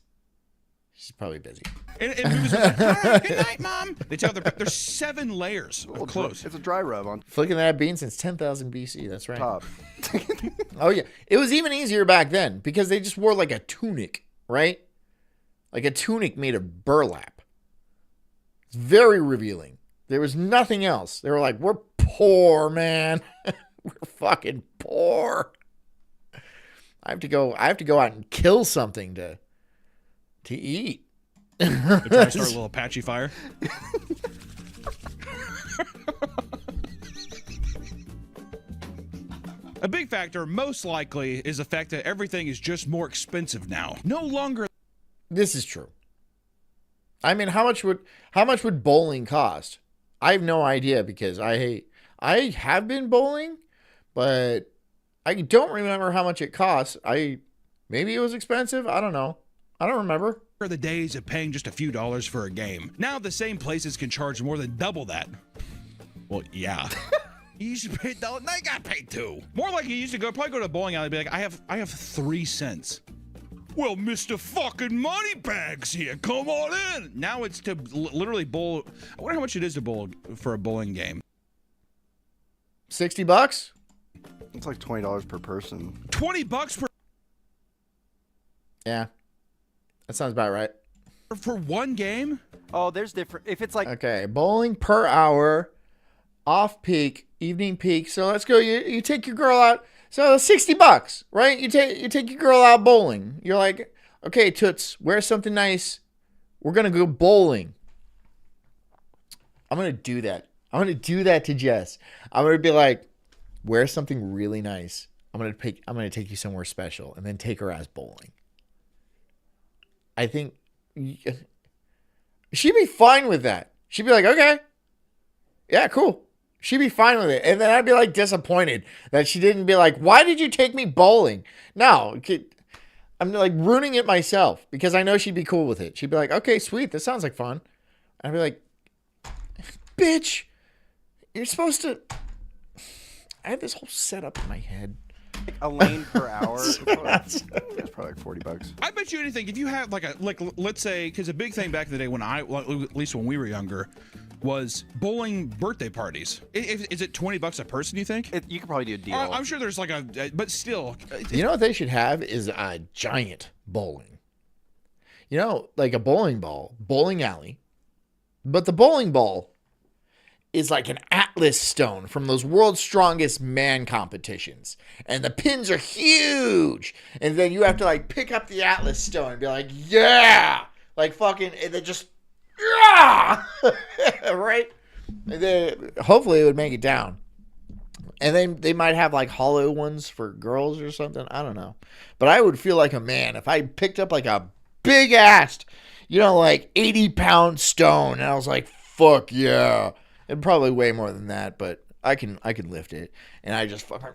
She's probably busy. And movies are like, all right, good night, Mom. They tell there's 7 layers of clothes. It's a dry rub on. Flicking that bean since 10,000 BC. That's right. Top. Oh, yeah. It was even easier back then because they just wore like a tunic, right? Like a tunic made of burlap. It's very revealing. There was nothing else. They were like, we're poor, man. We're fucking poor. I have to go out and kill something to eat. They're trying to start a little Apache fire. A big factor, most likely, is the fact that everything is just more expensive now. No longer. This is true. I mean, how much would bowling cost? I have no idea because I have been bowling, but I don't remember how much it costs. Maybe it was expensive. I don't know. I don't remember. Are the days of paying just a few dollars for a game. Now the same places can charge more than double that. Well, yeah. You used to pay $1, now you gotta pay $2. More like you used to probably go to a bowling alley and be like, I have 3 cents. Well, Mr. fucking Moneybags here, come on in. Now it's to literally bowl. I wonder how much it is to bowl for a bowling game. $60? It's like $20 per person. $20 per. Yeah. That sounds about right. For one game? Oh, there's different. If it's like. Okay, bowling per hour, off peak, evening peak. So let's go. You take your girl out. So $60, right? You take your girl out bowling. You're like, okay, Toots, wear something nice. We're gonna go bowling. I'm gonna do that. I'm gonna do that to Jess. I'm gonna be like, wear something really nice. I'm gonna take you somewhere special, and then take her ass bowling. I think she'd be fine with that. She'd be like, okay, yeah, cool. She'd be fine with it. And then I'd be like disappointed that she didn't be like, why did you take me bowling? No, I'm like ruining it myself because I know she'd be cool with it. She'd be like, okay, sweet. This sounds like fun. I'd be like, bitch, you're supposed to. I had this whole setup in my head. A lane per hour. It's probably like $40. I bet you anything. If you have let's say, because a big thing back in the day when at least when we were younger, was bowling birthday parties. Is it $20 a person? You think? You could probably do a deal. I'm sure there's like but still. You know what they should have is a giant bowling. You know, like a bowling alley, but the bowling ball is like an Atlas stone from those World's Strongest Man competitions. And the pins are huge. And then you have to like pick up the Atlas stone and be like, yeah! Like fucking, and then just, yeah! Right? And then hopefully it would make it down. And then they might have like hollow ones for girls or something. I don't know. But I would feel like a man if I picked up like a big ass, like 80-pound stone. And I was like, fuck yeah. And probably way more than that, but I can lift it. And I just fucking,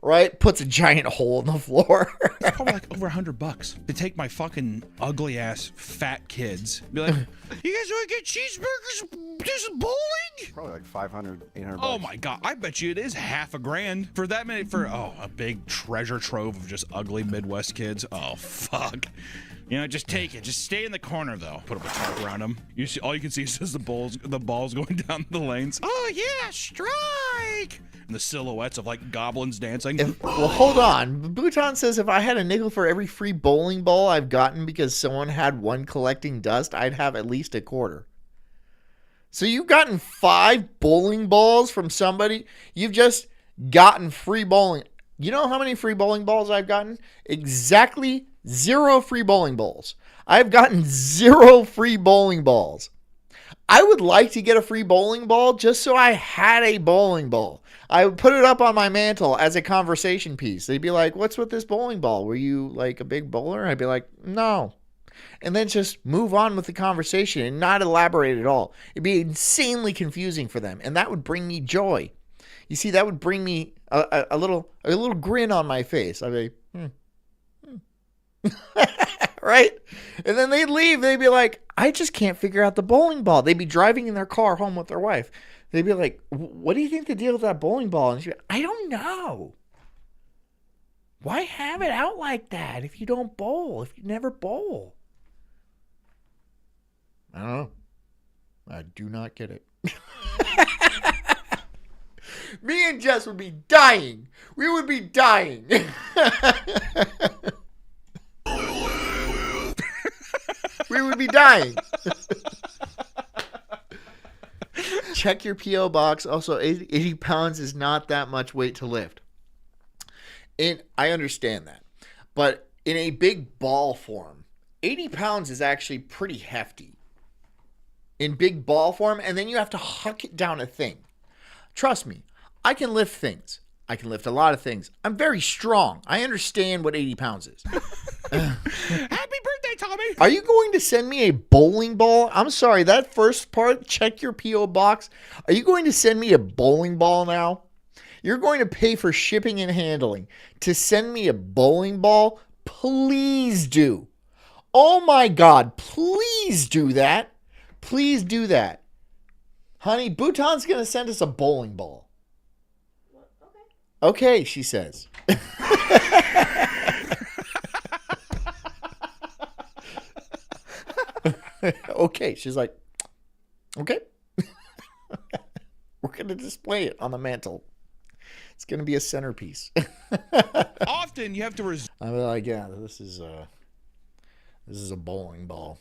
right? Puts a giant hole in the floor. It's probably like over $100 to take my fucking ugly ass fat kids. Be like, you guys want to get cheeseburgers? Do some bowling? Probably like $500, $800. Oh my god! I bet you it is $1,000 for that many a big treasure trove of just ugly Midwest kids. Oh fuck! Just take it. Just stay in the corner though. Put up a tarp around them. You see, all you can see is just the balls going down the lanes. Oh yeah, strike! And the silhouettes of like goblins dancing. Well, hold on. Bhutan says if I had a nickel for every free bowling ball I've gotten because someone had one collecting dust, I'd have at least a quarter. So you've gotten 5 bowling balls from somebody. You've just gotten free bowling. You know how many free bowling balls I've gotten? Exactly 0 free bowling balls. I've gotten 0 free bowling balls. I would like to get a free bowling ball just so I had a bowling ball. I would put it up on my mantle as a conversation piece. They'd be like, what's with this bowling ball? Were you like a big bowler? I'd be like, no. And then just move on with the conversation and not elaborate at all. It'd be insanely confusing for them. And that would bring me joy. You see, that would bring me a little grin on my face. I'd be, right? And then they'd leave. They'd be like, I just can't figure out the bowling ball. They'd be driving in their car home with their wife. They'd be like, what do you think the deal with that bowling ball? And she'd be like, I don't know. Why have it out like that if you don't bowl, if you never bowl? I don't know. I do not get it. Me and Jess would be dying. We would be dying. We would be dying. Check your P.O. box. Also, 80 pounds is not that much weight to lift. And I understand that. But in a big ball form, 80 pounds is actually pretty hefty. In big ball form, and then you have to huck it down a thing. Trust me, I can lift things. I can lift a lot of things. I'm very strong. I understand what 80 pounds is. Happy birthday, Tommy! Are you going to send me a bowling ball? I'm sorry, that first part, check your P.O. box. Are you going to send me a bowling ball now? You're going to pay for shipping and handling. To send me a bowling ball? Please do. Oh my God, please do that. Please do that. Honey, Bhutan's going to send us a bowling ball. Okay, she says. Okay, she's like, okay. We're going to display it on the mantle. It's going to be a centerpiece. Often you have to I'm like, yeah, this is a bowling ball.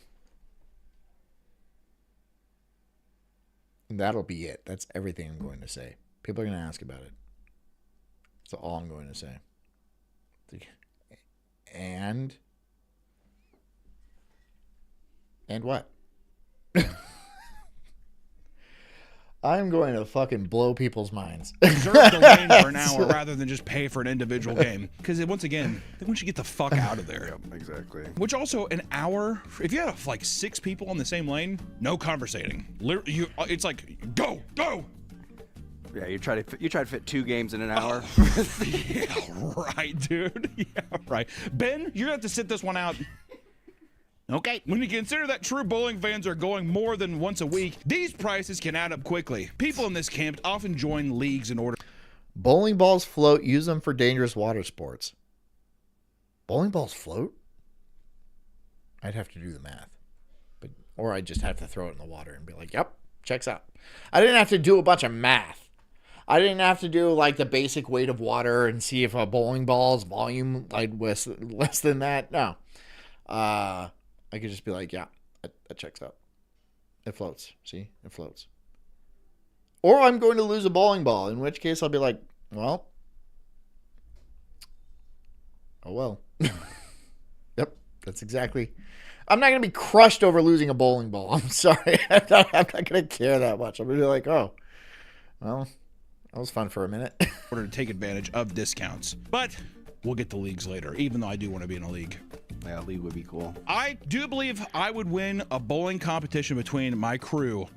And that'll be it. That's everything I'm going to say. People are going to ask about it. That's all I'm going to say. And what? I'm going to fucking blow people's minds. Reserve the lane for an hour rather than just pay for an individual game. Because once again, they want you to get the fuck out of there. Yep, exactly. Which also, an hour, if you have like 6 people on the same lane, no conversating. It's like, go. Yeah, you try to fit 2 games in an hour. Yeah, right, dude. Yeah, right. Ben, you're gonna have to sit this one out. Okay. When you consider that true bowling fans are going more than once a week, these prices can add up quickly. People in this camp often join leagues in order. Bowling balls float. Use them for dangerous water sports. Bowling balls float? I'd have to do the math. Or I'd just have to throw it in the water and be like, yep, checks out. I didn't have to do a bunch of math. I didn't have to do like the basic weight of water and see if a bowling ball's volume like was less than that. No. I could just be like, yeah, that checks out. It floats. See? It floats. Or I'm going to lose a bowling ball, in which case I'll be like, well. Oh, well. Yep, that's exactly. I'm not going to be crushed over losing a bowling ball. I'm sorry. I'm not going to care that much. I'm going to be like, oh, well, that was fun for a minute. In order to take advantage of discounts. But we'll get to leagues later, even though I do want to be in a league. Yeah, a league would be cool. I do believe I would win a bowling competition between my crew,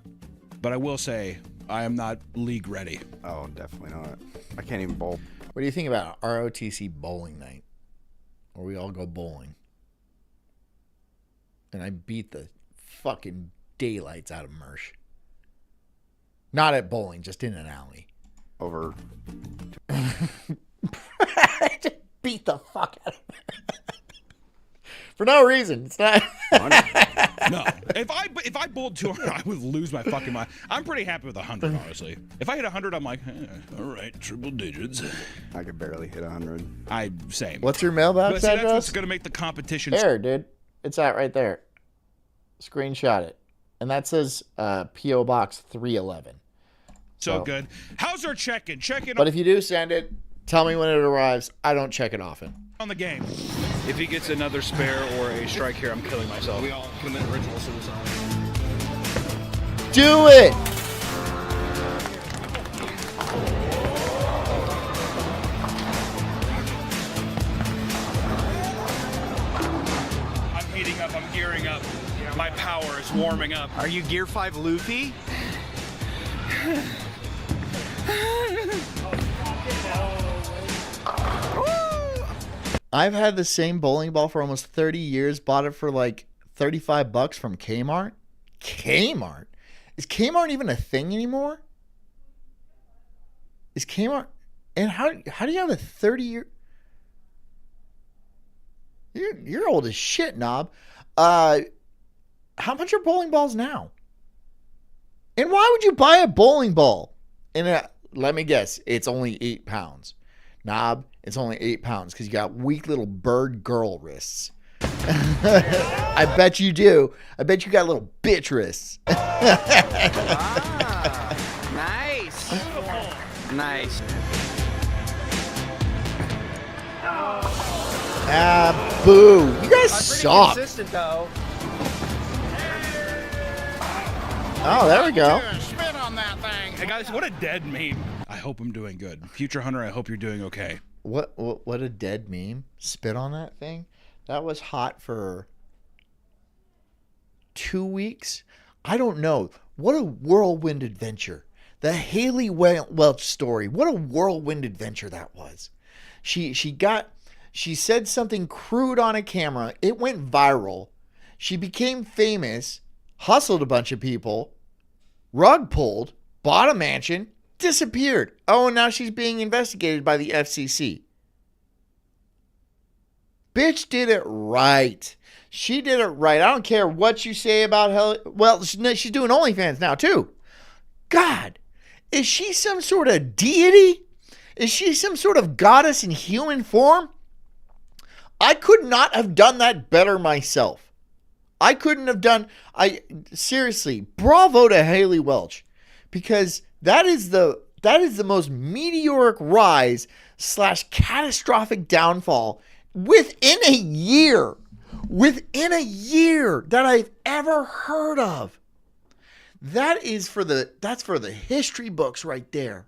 but I will say I am not league ready. Oh, definitely not. I can't even bowl. What do you think about ROTC bowling night? Where we all go bowling. And I beat the fucking daylights out of Mersh. Not at bowling, just in an alley. Over. I just beat the fuck out of him. For no reason. It's not. No. If I bowled 200, I would lose my fucking mind. I'm pretty happy with 100, honestly. If I hit 100, I'm like, all right, triple digits. I could barely hit 100. Same. What's your mailbox address? That's what's going to make the competition. There, dude. It's that right there. Screenshot it. And that says P.O. Box 311. So good. How's our check-in? Check-in. But if you do send it, tell me when it arrives. I don't check it often. On the game. If he gets another spare or a strike here, I'm killing myself. We all commit original suicide. Do it! I'm heating up. I'm gearing up. My power is warming up. Are you Gear 5 Luffy? I've had the same bowling ball for almost 30 years. Bought it for like $35 from Kmart. Kmart? Is Kmart even a thing anymore? Is Kmart? And how do you have a 30-year? You're old as shit, Knob. How much are bowling balls now? And why would you buy a bowling ball? And let me guess, it's only 8 pounds. Knob, it's only 8 pounds because you got weak little bird girl wrists. I bet you do. I bet you got little bitch wrists. Nice. Nice. Ah, boo. You guys suck. Consistent, though. Oh, there we go. Spit on that thing. Hey guys, what a dead meme. I hope I'm doing good. Future Hunter, I hope you're doing okay. What a dead meme. Spit on that thing. That was hot for 2 weeks. I don't know. What a whirlwind adventure. The Haley Welch story. What a whirlwind adventure that was. She said something crude on a camera. It went viral. She became famous, hustled a bunch of people, rug pulled, bought a mansion, disappeared. Oh, and now she's being investigated by the FCC. Bitch did it right. She did it right. I don't care what you say about hell. Well, she's doing OnlyFans now too. God, is she some sort of deity? Is she some sort of goddess in human form? I could not have done that better myself. I couldn't have done. Seriously, bravo to Haley Welch, because that is the That is the most meteoric rise / catastrophic downfall within a year that I've ever heard of. That's for the history books right there.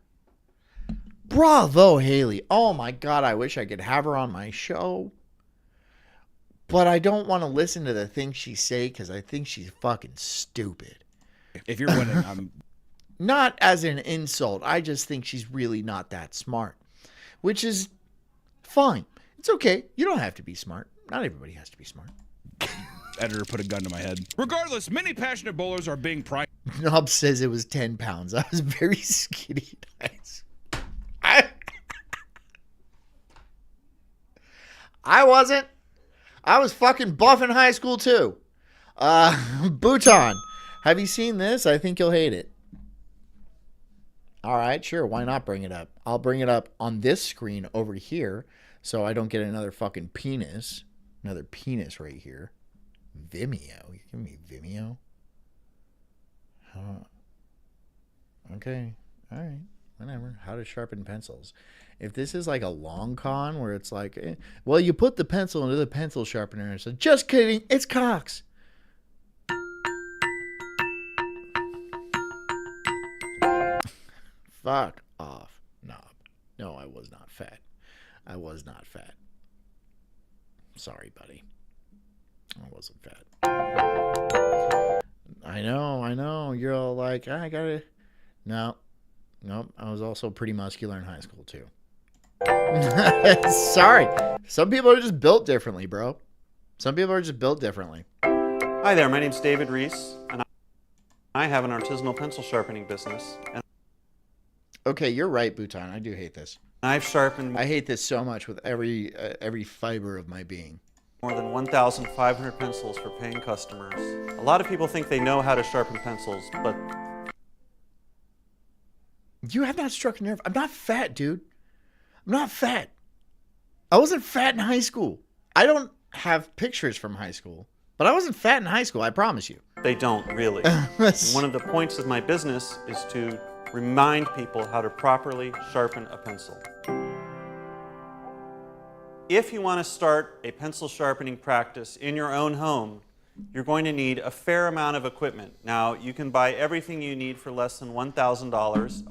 Bravo, Haley. Oh my God, I wish I could have her on my show. But I don't want to listen to the things she say because I think she's fucking stupid. If you're winning, I'm... Not as an insult. I just think she's really not that smart. Which is fine. It's okay. You don't have to be smart. Not everybody has to be smart. Editor put a gun to my head. Regardless, many passionate bowlers are being priced. Knob says it was 10 pounds. I was very skinny. I wasn't. I was fucking buff in high school too. Bhutan. Have you seen this? I think you'll hate it. All right, sure. Why not bring it up? I'll bring it up on this screen over here so I don't get another fucking penis. Another penis right here. Vimeo. You give me Vimeo? Okay. All right. Whatever. How to sharpen pencils. If this is like a long con where it's like, well, you put the pencil into the pencil sharpener and said, just kidding, it's cocks. Fuck off, Knob. No, I was not fat. I was not fat. Sorry, buddy. I wasn't fat. I know. You're all like, I gotta... No. Nope. I was also pretty muscular in high school, too. Sorry. Some people are just built differently, bro. Some people are just built differently. Hi there, my name's David Reese, and I have an artisanal pencil sharpening business. And okay, you're right, Bhutan. I do hate this. I've sharpened... I hate this so much with every fiber of my being. More than 1,500 pencils for paying customers. A lot of people think they know how to sharpen pencils, but... You have not struck a nerve. I'm not fat, dude. I'm not fat. I wasn't fat in high school. I don't have pictures from high school, but I wasn't fat in high school, I promise you. They don't, really. One of the points of my business is to remind people how to properly sharpen a pencil. If you want to start a pencil sharpening practice in your own home, you're going to need a fair amount of equipment. Now, you can buy everything you need for less than $1,000.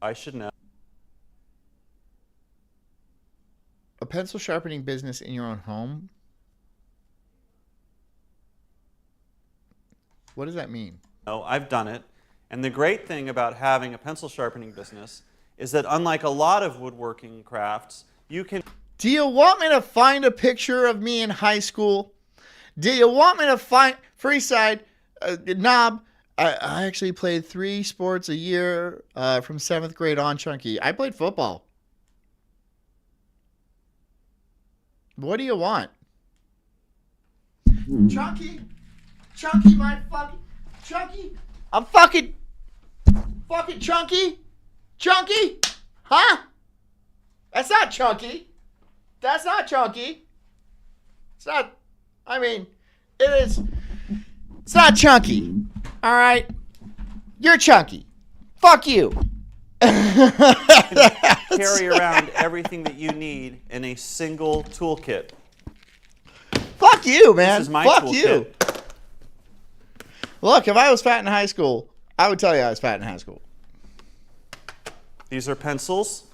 I should know. A pencil sharpening business in your own home? What does that mean? No, I've done it. And the great thing about having a pencil sharpening business is that unlike a lot of woodworking crafts, you can... Do you want me to find a picture of me in high school? Do you want me to find... Freeside, Knob, I actually played 3 sports a year from 7th grade on, Chunky. I played football. What do you want? Chunky, my fucking... Chunky, I'm fucking Chunky? Chunky? Huh? That's not Chunky. That's not Chunky. It's not... I mean, it is... It's not Chunky. All right? You're Chunky. Fuck you. Carry around everything that you need in a single toolkit. Fuck you, man. This is my Fuck toolkit. you. Look, if I was fat in high school, I would tell you I was fat in high school. These are pencils.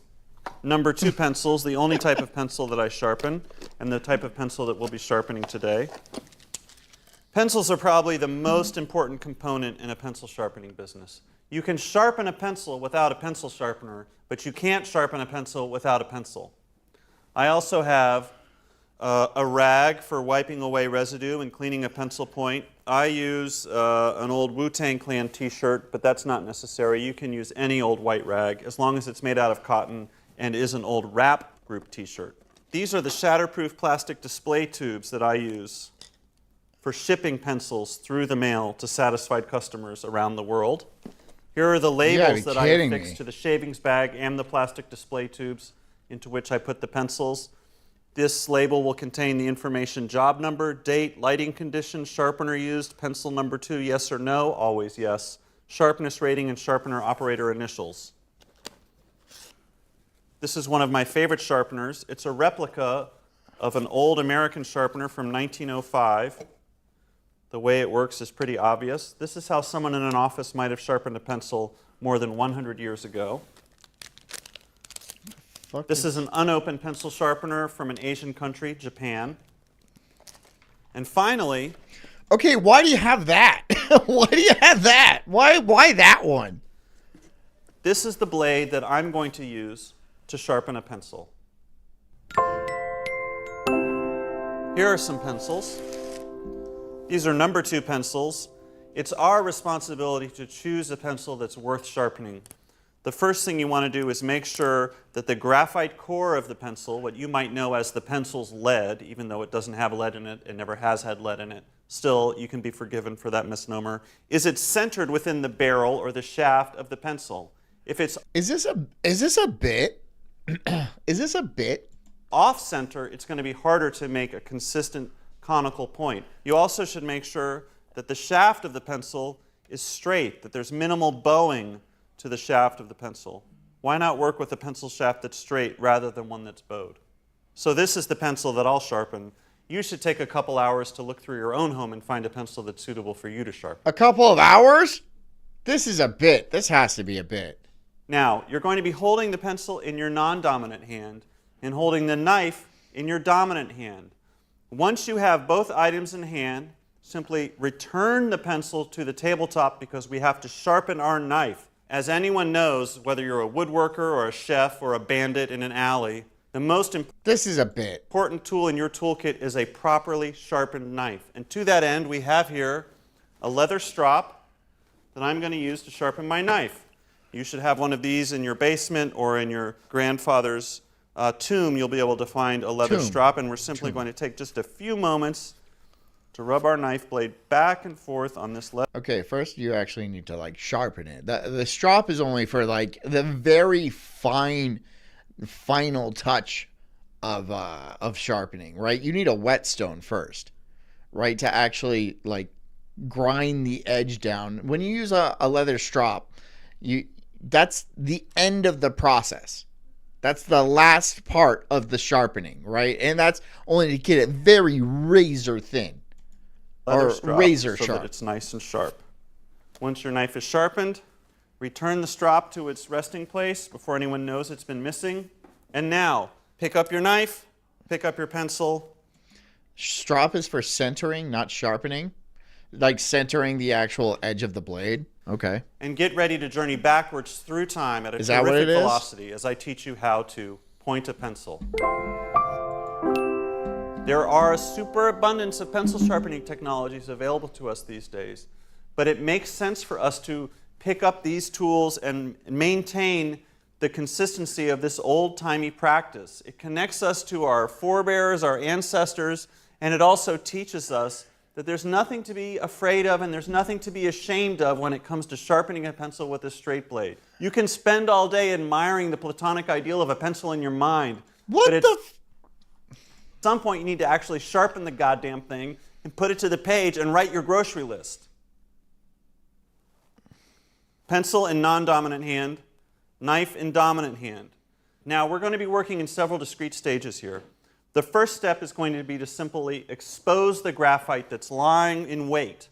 Number 2 pencils, the only type of pencil that I sharpen, and the type of pencil that we'll be sharpening today. Pencils are probably the most important component in a pencil sharpening business. You can sharpen a pencil without a pencil sharpener, but you can't sharpen a pencil without a pencil. I also have a rag for wiping away residue and cleaning a pencil point. I use an old Wu-Tang Clan t-shirt, but that's not necessary. You can use any old white rag as long as it's made out of cotton and is an old rap group t-shirt. These are the shatterproof plastic display tubes that I use for shipping pencils through the mail to satisfied customers around the world. Here are the labels that I affix to the shavings bag and the plastic display tubes into which I put the pencils. This label will contain the information: job number, date, lighting condition, sharpener used, pencil number 2, yes or no, always yes, sharpness rating, and sharpener operator initials. This is one of my favorite sharpeners. It's a replica of an old American sharpener from 1905. The way it works is pretty obvious. This is how someone in an office might have sharpened a pencil more than 100 years ago. This is an unopened pencil sharpener from an Asian country, Japan. And finally... Okay, why do you have that? Why do you have that? Why that one? This is the blade that I'm going to use to sharpen a pencil. Here are some pencils. These are number 2 pencils. It's our responsibility to choose a pencil that's worth sharpening. The first thing you want to do is make sure that the graphite core of the pencil, what you might know as the pencil's lead, even though it doesn't have lead in it, it never has had lead in it, still you can be forgiven for that misnomer, is it centered within the barrel or the shaft of the pencil. If it's Is this a bit? Is this a bit? Off center, it's going to be harder to make a consistent conical point. You also should make sure that the shaft of the pencil is straight, that there's minimal bowing to the shaft of the pencil. Why not work with a pencil shaft that's straight rather than one that's bowed? So this is the pencil that I'll sharpen. You should take a couple hours to look through your own home and find a pencil that's suitable for you to sharpen. A couple of hours? This is a bit. This has to be a bit. Now, you're going to be holding the pencil in your non-dominant hand and holding the knife in your dominant hand. Once you have both items in hand, simply return the pencil to the tabletop because we have to sharpen our knife. As anyone knows, whether you're a woodworker or a chef or a bandit in an alley, the most important tool in your toolkit is a properly sharpened knife. And to that end, we have here a leather strop that I'm going to use to sharpen my knife. You should have one of these in your basement or in your grandfather's tomb. You'll be able to find a leather strop, and we're simply going to take just a few moments to rub our knife blade back and forth on this leather. Okay, first you actually need to like sharpen it. The strop is only for like the very final touch of sharpening, right? You need a whetstone first, right, to actually like grind the edge down. When you use a leather strop, that's the end of the process. That's the last part of the sharpening, right? And that's only to get it very razor thin. Leather Or strop razor so sharp. that it's nice and sharp. Once your knife is sharpened, return the strop to its resting place before anyone knows it's been missing. And now, pick up your knife, pick up your pencil. Strop is for centering, not sharpening. Like centering the actual edge of the blade. Okay. And get ready to journey backwards through time at a Is that what terrific it is? velocity as I teach you how to point a pencil. There are a superabundance of pencil sharpening technologies available to us these days, but it makes sense for us to pick up these tools and maintain the consistency of this old-timey practice. It connects us to our forebears, our ancestors, and it also teaches us that there's nothing to be afraid of and there's nothing to be ashamed of when it comes to sharpening a pencil with a straight blade. You can spend all day admiring the Platonic ideal of a pencil in your mind. At some point, you need to actually sharpen the goddamn thing and put it to the page and write your grocery list. Pencil in non-dominant hand, knife in dominant hand. Now, we're going to be working in several discrete stages here. The first step is going to be to simply expose the graphite that's lying in wait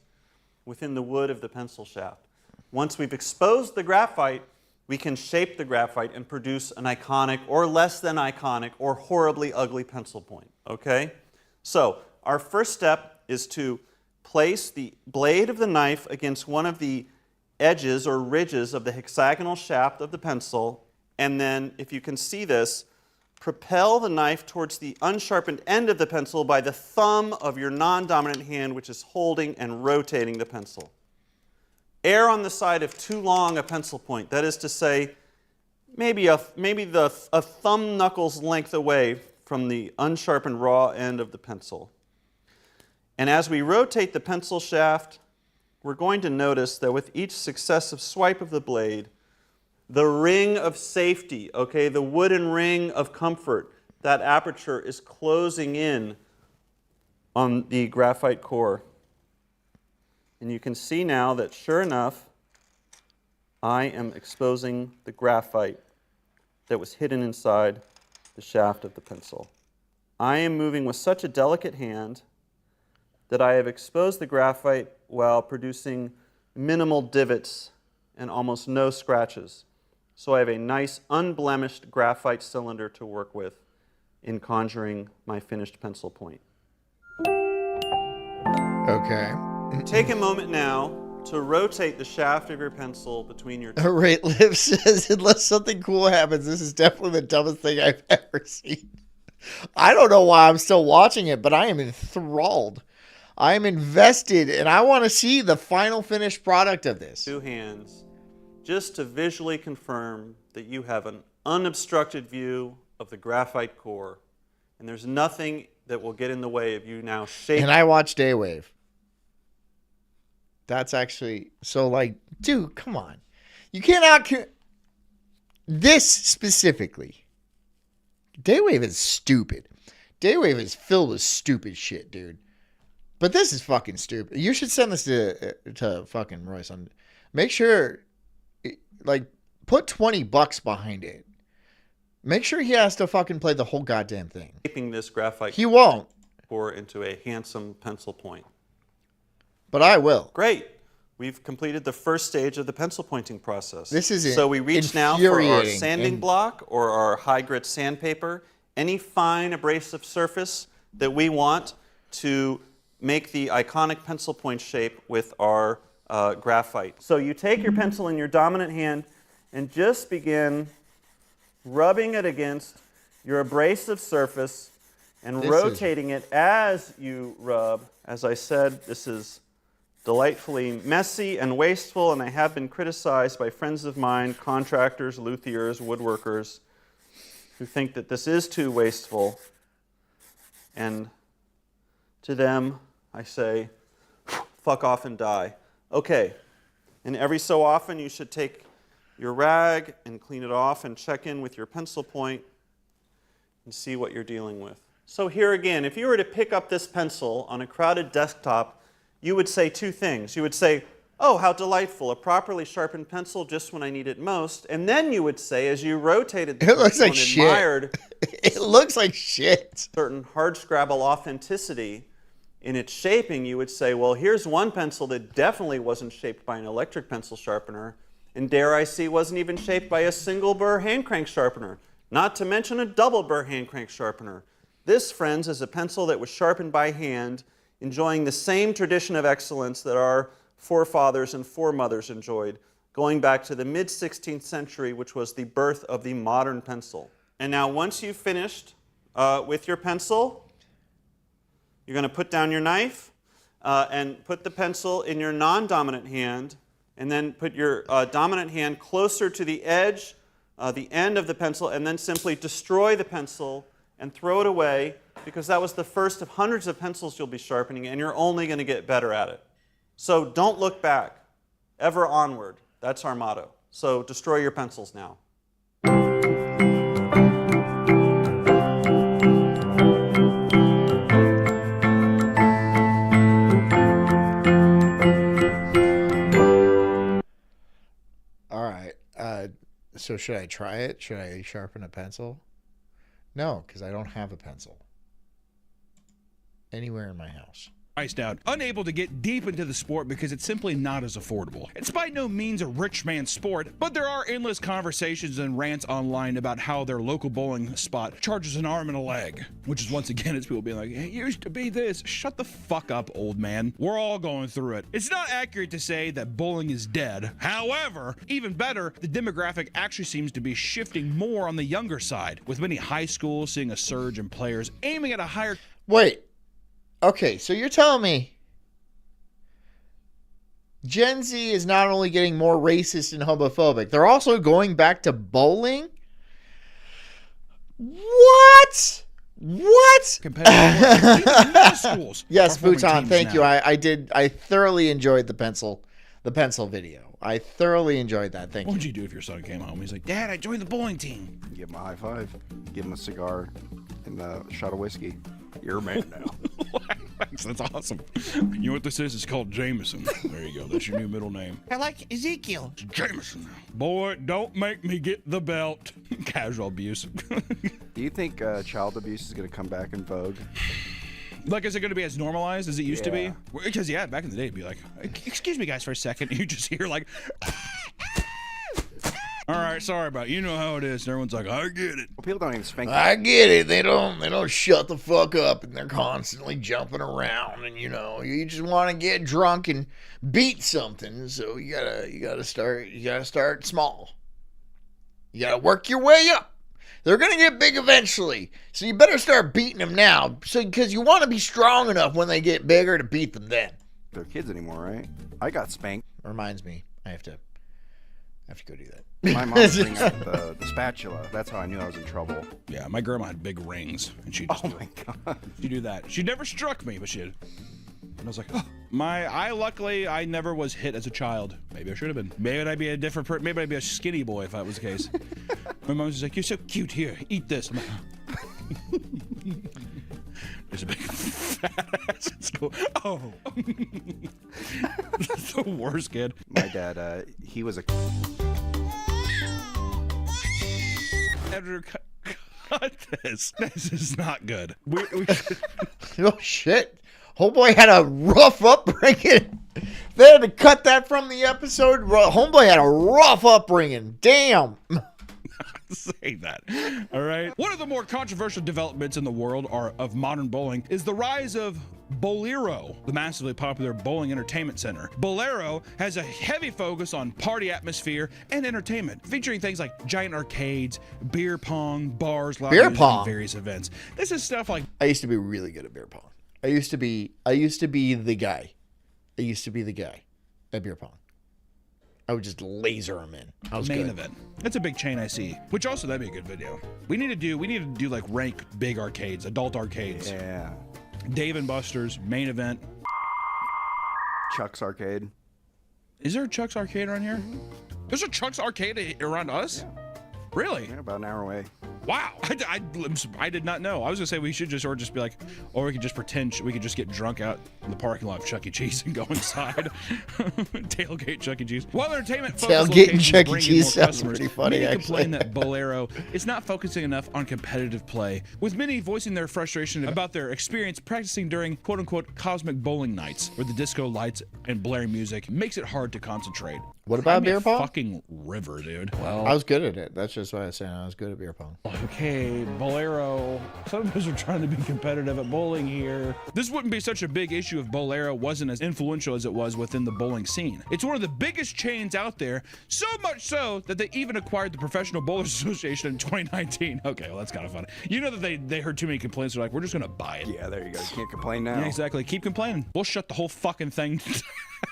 within the wood of the pencil shaft. Once we've exposed the graphite, we can shape the graphite and produce an iconic or less than iconic or horribly ugly pencil point. Okay? So, our first step is to place the blade of the knife against one of the edges or ridges of the hexagonal shaft of the pencil, and then, if you can see this, propel the knife towards the unsharpened end of the pencil by the thumb of your non-dominant hand, which is holding and rotating the pencil. Err on the side of too long a pencil point. That is to say, maybe a thumb knuckle's length away from the unsharpened raw end of the pencil. And as we rotate the pencil shaft, we're going to notice that with each successive swipe of the blade, the ring of safety, okay, the wooden ring of comfort, that aperture is closing in on the graphite core. And you can see now that, sure enough, I am exposing the graphite that was hidden inside the shaft of the pencil. I am moving with such a delicate hand that I have exposed the graphite while producing minimal divots and almost no scratches. So I have a nice unblemished graphite cylinder to work with in conjuring my finished pencil point. Okay. Take a moment now to rotate the shaft of your pencil between your two. Right, Liv says, unless something cool happens, this is definitely the dumbest thing I've ever seen. I don't know why I'm still watching it, but I am enthralled. I am invested, and I want to see the final finished product of this. Two hands, just to visually confirm that you have an unobstructed view of the graphite core, and there's nothing that will get in the way of you now shaping. And I watched Daywave. That's actually, so like, dude, come on. You cannot, this specifically, Daywave is stupid. Daywave is filled with stupid shit, dude. But this is fucking stupid. You should send this to fucking Royce. Make sure, like, put $20 behind it. Make sure he has to fucking play the whole goddamn thing. Shaping this graphite he won't. Core into a handsome pencil point. But I will. Great. We've completed the first stage of the pencil pointing process. This is so we reach now for our sanding block or our high grit sandpaper, any fine abrasive surface that we want to make the iconic pencil point shape with our graphite. So you take your pencil in your dominant hand and just begin rubbing it against your abrasive surface and rotating it as you rub. As I said, this is delightfully messy and wasteful, and I have been criticized by friends of mine, contractors, luthiers, woodworkers, who think that this is too wasteful. And to them, I say, fuck off and die. Okay, and every so often you should take your rag and clean it off and check in with your pencil point and see what you're dealing with. So here again, if you were to pick up this pencil on a crowded desktop, you would say two things. You would say, oh, how delightful, a properly sharpened pencil just when I need it most. And then you would say, as you rotated the pencil and admired it looks like shit. Certain hardscrabble authenticity in its shaping, you would say, well, here's one pencil that definitely wasn't shaped by an electric pencil sharpener, and dare I say wasn't even shaped by a single burr hand crank sharpener, not to mention a double burr hand crank sharpener. This, friends, is a pencil that was sharpened by hand, enjoying the same tradition of excellence that our forefathers and foremothers enjoyed, going back to the mid-16th century, which was the birth of the modern pencil. And now once you've finished with your pencil, you're going to put down your knife and put the pencil in your non-dominant hand, and then put your dominant hand closer to the edge, the end of the pencil, and then simply destroy the pencil and throw it away, because that was the first of hundreds of pencils you'll be sharpening, and you're only going to get better at it. So don't look back. Ever onward. That's our motto. So destroy your pencils now. All right. So should I try it? Should I sharpen a pencil? No, because I don't have a pencil anywhere in my house. Priced out, unable to get deep into the sport because it's simply not as affordable. It's by no means a rich man's sport, but there are endless conversations and rants online about how their local bowling spot charges an arm and a leg, which is once again it's people being like, hey, it used to be this. Shut the fuck up, old man. We're all going through it. It's not accurate to say that bowling is dead. However, even better, the demographic actually seems to be shifting more on the younger side, with many high schools seeing a surge in players aiming at a higher... Wait. Okay, so you're telling me Gen Z is not only getting more racist and homophobic, they're also going back to bowling? What? What? Yes, Bhutan, thank you. I thoroughly enjoyed the pencil video. I thoroughly enjoyed that. Thank you. What would you do if your son came home? He's like, Dad, I joined the bowling team. Give him a high five. Give him a cigar and a shot of whiskey. You're a man now. That's awesome. You know what this is? It's called Jameson. There you go. That's your new middle name. I like Ezekiel. It's Jameson. Boy, don't make me get the belt. Casual abuse. Do you think child abuse is going to come back in vogue? Like, is it going to be as normalized as it used to be? Because, yeah, back in the day, it'd be like, excuse me, guys, for a second. You just hear, like, all right, sorry about it. You know how it is. And everyone's like, I get it. Well, people don't even spank. I get it. They don't shut the fuck up, and they're constantly jumping around, and you just want to get drunk and beat something. So you gotta start small. You gotta work your way up. They're gonna get big eventually, so you better start beating them now, because you want to be strong enough when they get bigger to beat them then. They're kids anymore, right? I got spanked. Reminds me, I have to go do that. My mom would bring out the spatula. That's how I knew I was in trouble. Yeah, my grandma had big rings, and she just my god, she'd do that. She never struck me, but she did. And I was like, oh. Luckily, I never was hit as a child. Maybe I should have been. Maybe I'd be a different person. Maybe I'd be a skinny boy if that was the case. My mom was just like, you're so cute. Here, eat this. I'm like, there's a big fat ass in school. Oh. That's the worst kid. My dad, he was a... Editor, cut this. This is not good. Oh, shit. Homeboy had a rough upbringing. They had to cut that from the episode. Homeboy had a rough upbringing. Damn. Say that. All right. One of the more controversial developments in the world of modern bowling is the rise of Bolero, the massively popular bowling entertainment center. Bolero has a heavy focus on party atmosphere and entertainment, featuring things like giant arcades, beer pong, bars, live music, and various events. This is stuff like... I used to be really good at beer pong. I used to be the guy. I used to be the guy at beer pong. I would just laser them in. I was main good. event. That's a big chain I see. Which also, that'd be a good video. We need to do like rank big arcades, adult arcades. Yeah. Dave and Buster's, main event. Chuck's Arcade. Is there a Chuck's Arcade around here? There's a Chuck's Arcade around us? Yeah. Really? Yeah, about an hour away. Wow, I did not know. I was gonna say we should just be like, or we could just pretend we could just get drunk out in the parking lot of Chuck E. Cheese and go inside. Tailgate Chuck E. Cheese. While entertainment tailgating Chuck E. Cheese sounds pretty funny. Many actually complain that Bolero is not focusing enough on competitive play, with many voicing their frustration about their experience practicing during "quote-unquote" cosmic bowling nights, where the disco lights and blaring music makes it hard to concentrate. What about beer pong? Fucking river, dude. Well, I was good at it. That's just what I was saying. I was good at beer pong. Okay, Bolero. Some of us are trying to be competitive at bowling here. This wouldn't be such a big issue if Bolero wasn't as influential as it was within the bowling scene. It's one of the biggest chains out there, so much so that they even acquired the Professional Bowlers Association in 2019. Okay, well, that's kind of funny. You know that they heard too many complaints. They're like, we're just going to buy it. Yeah, there you go. You can't complain now. Yeah, exactly. Keep complaining. We'll shut the whole fucking thing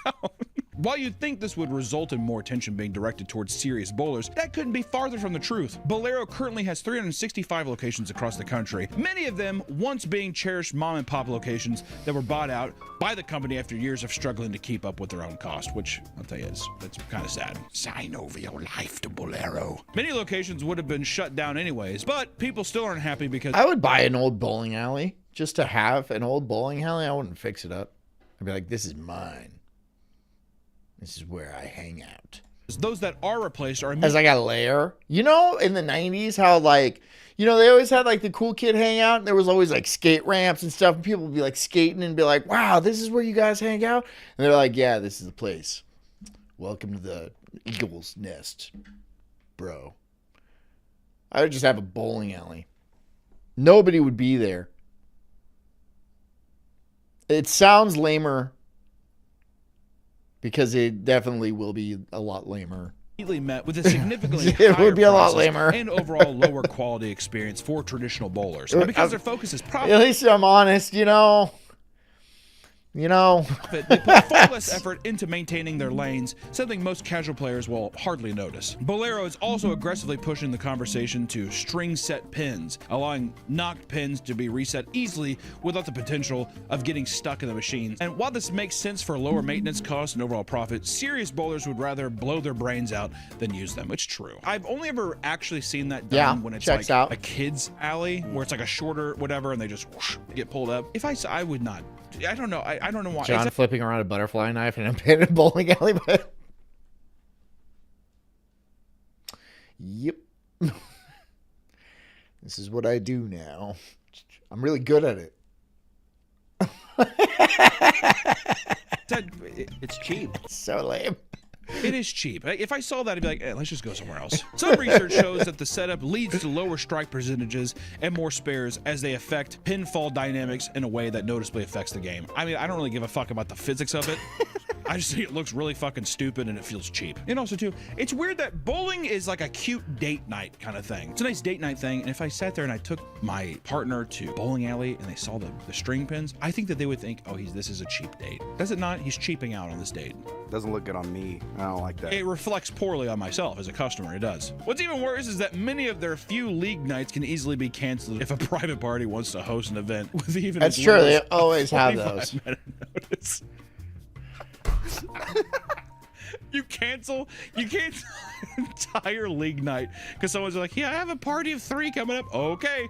down. While you'd think this would result in more attention being directed towards serious bowlers, that couldn't be farther from the truth. Bolero currently has 365 locations across the country, many of them once being cherished mom-and-pop locations that were bought out by the company after years of struggling to keep up with their own cost, which I'll tell you that's kind of sad. Sign over your life to Bolero. Many locations would have been shut down anyways, but people still aren't happy because... I would buy an old bowling alley just to have an old bowling alley. I wouldn't fix it up. I'd be like, this is mine. This is where I hang out. Those that are replaced are... As like a lair. You know, in the 90s, how like, you know, they always had like the cool kid hangout. And there was always like skate ramps and stuff. And people would be like skating and be like, wow, this is where you guys hang out? And they're like, yeah, this is the place. Welcome to the Eagle's Nest, bro. I would just have a bowling alley. Nobody would be there. It sounds lamer, because it definitely will be a lot lamer. Met with a significantly it would be a lot process lamer and overall lower quality experience for traditional bowlers. And because their focus is probably... At least I'm honest, you know. You know, they put far less effort into maintaining their lanes, something most casual players will hardly notice. Bolero is also aggressively pushing the conversation to string set pins, allowing knocked pins to be reset easily without the potential of getting stuck in the machines. And while this makes sense for lower maintenance costs and overall profit, serious bowlers would rather blow their brains out than use them. It's true. I've only ever actually seen that done when it's like a kid's alley, where it's like a shorter whatever, and they just whoosh, get pulled up. I would not. I don't know. I don't know why. John flipping around a butterfly knife in a abandoned bowling alley. But yep, this is what I do now. I'm really good at it. It's cheap. It's so lame. It is cheap. If I saw that, I'd be like, let's just go somewhere else. Some research shows that the setup leads to lower strike percentages and more spares as they affect pinfall dynamics in a way that noticeably affects the game. I mean, I don't really give a fuck about the physics of it. I just think it looks really fucking stupid and it feels cheap. And also, too, it's weird that bowling is like a cute date night kind of thing. It's a nice date night thing, and if I sat there and I took my partner to a bowling alley and they saw the string pins, I think that they would think, oh, this is a cheap date. Does it not? He's cheaping out on this date. Doesn't look good on me. I don't like that. It reflects poorly on myself as a customer, it does. What's even worse is that many of their few league nights can easily be canceled if a private party wants to host an event with even That's true, they always have those. Notice. You cancel an entire league night because someone's like, yeah, I have a party of 3 coming up. Okay,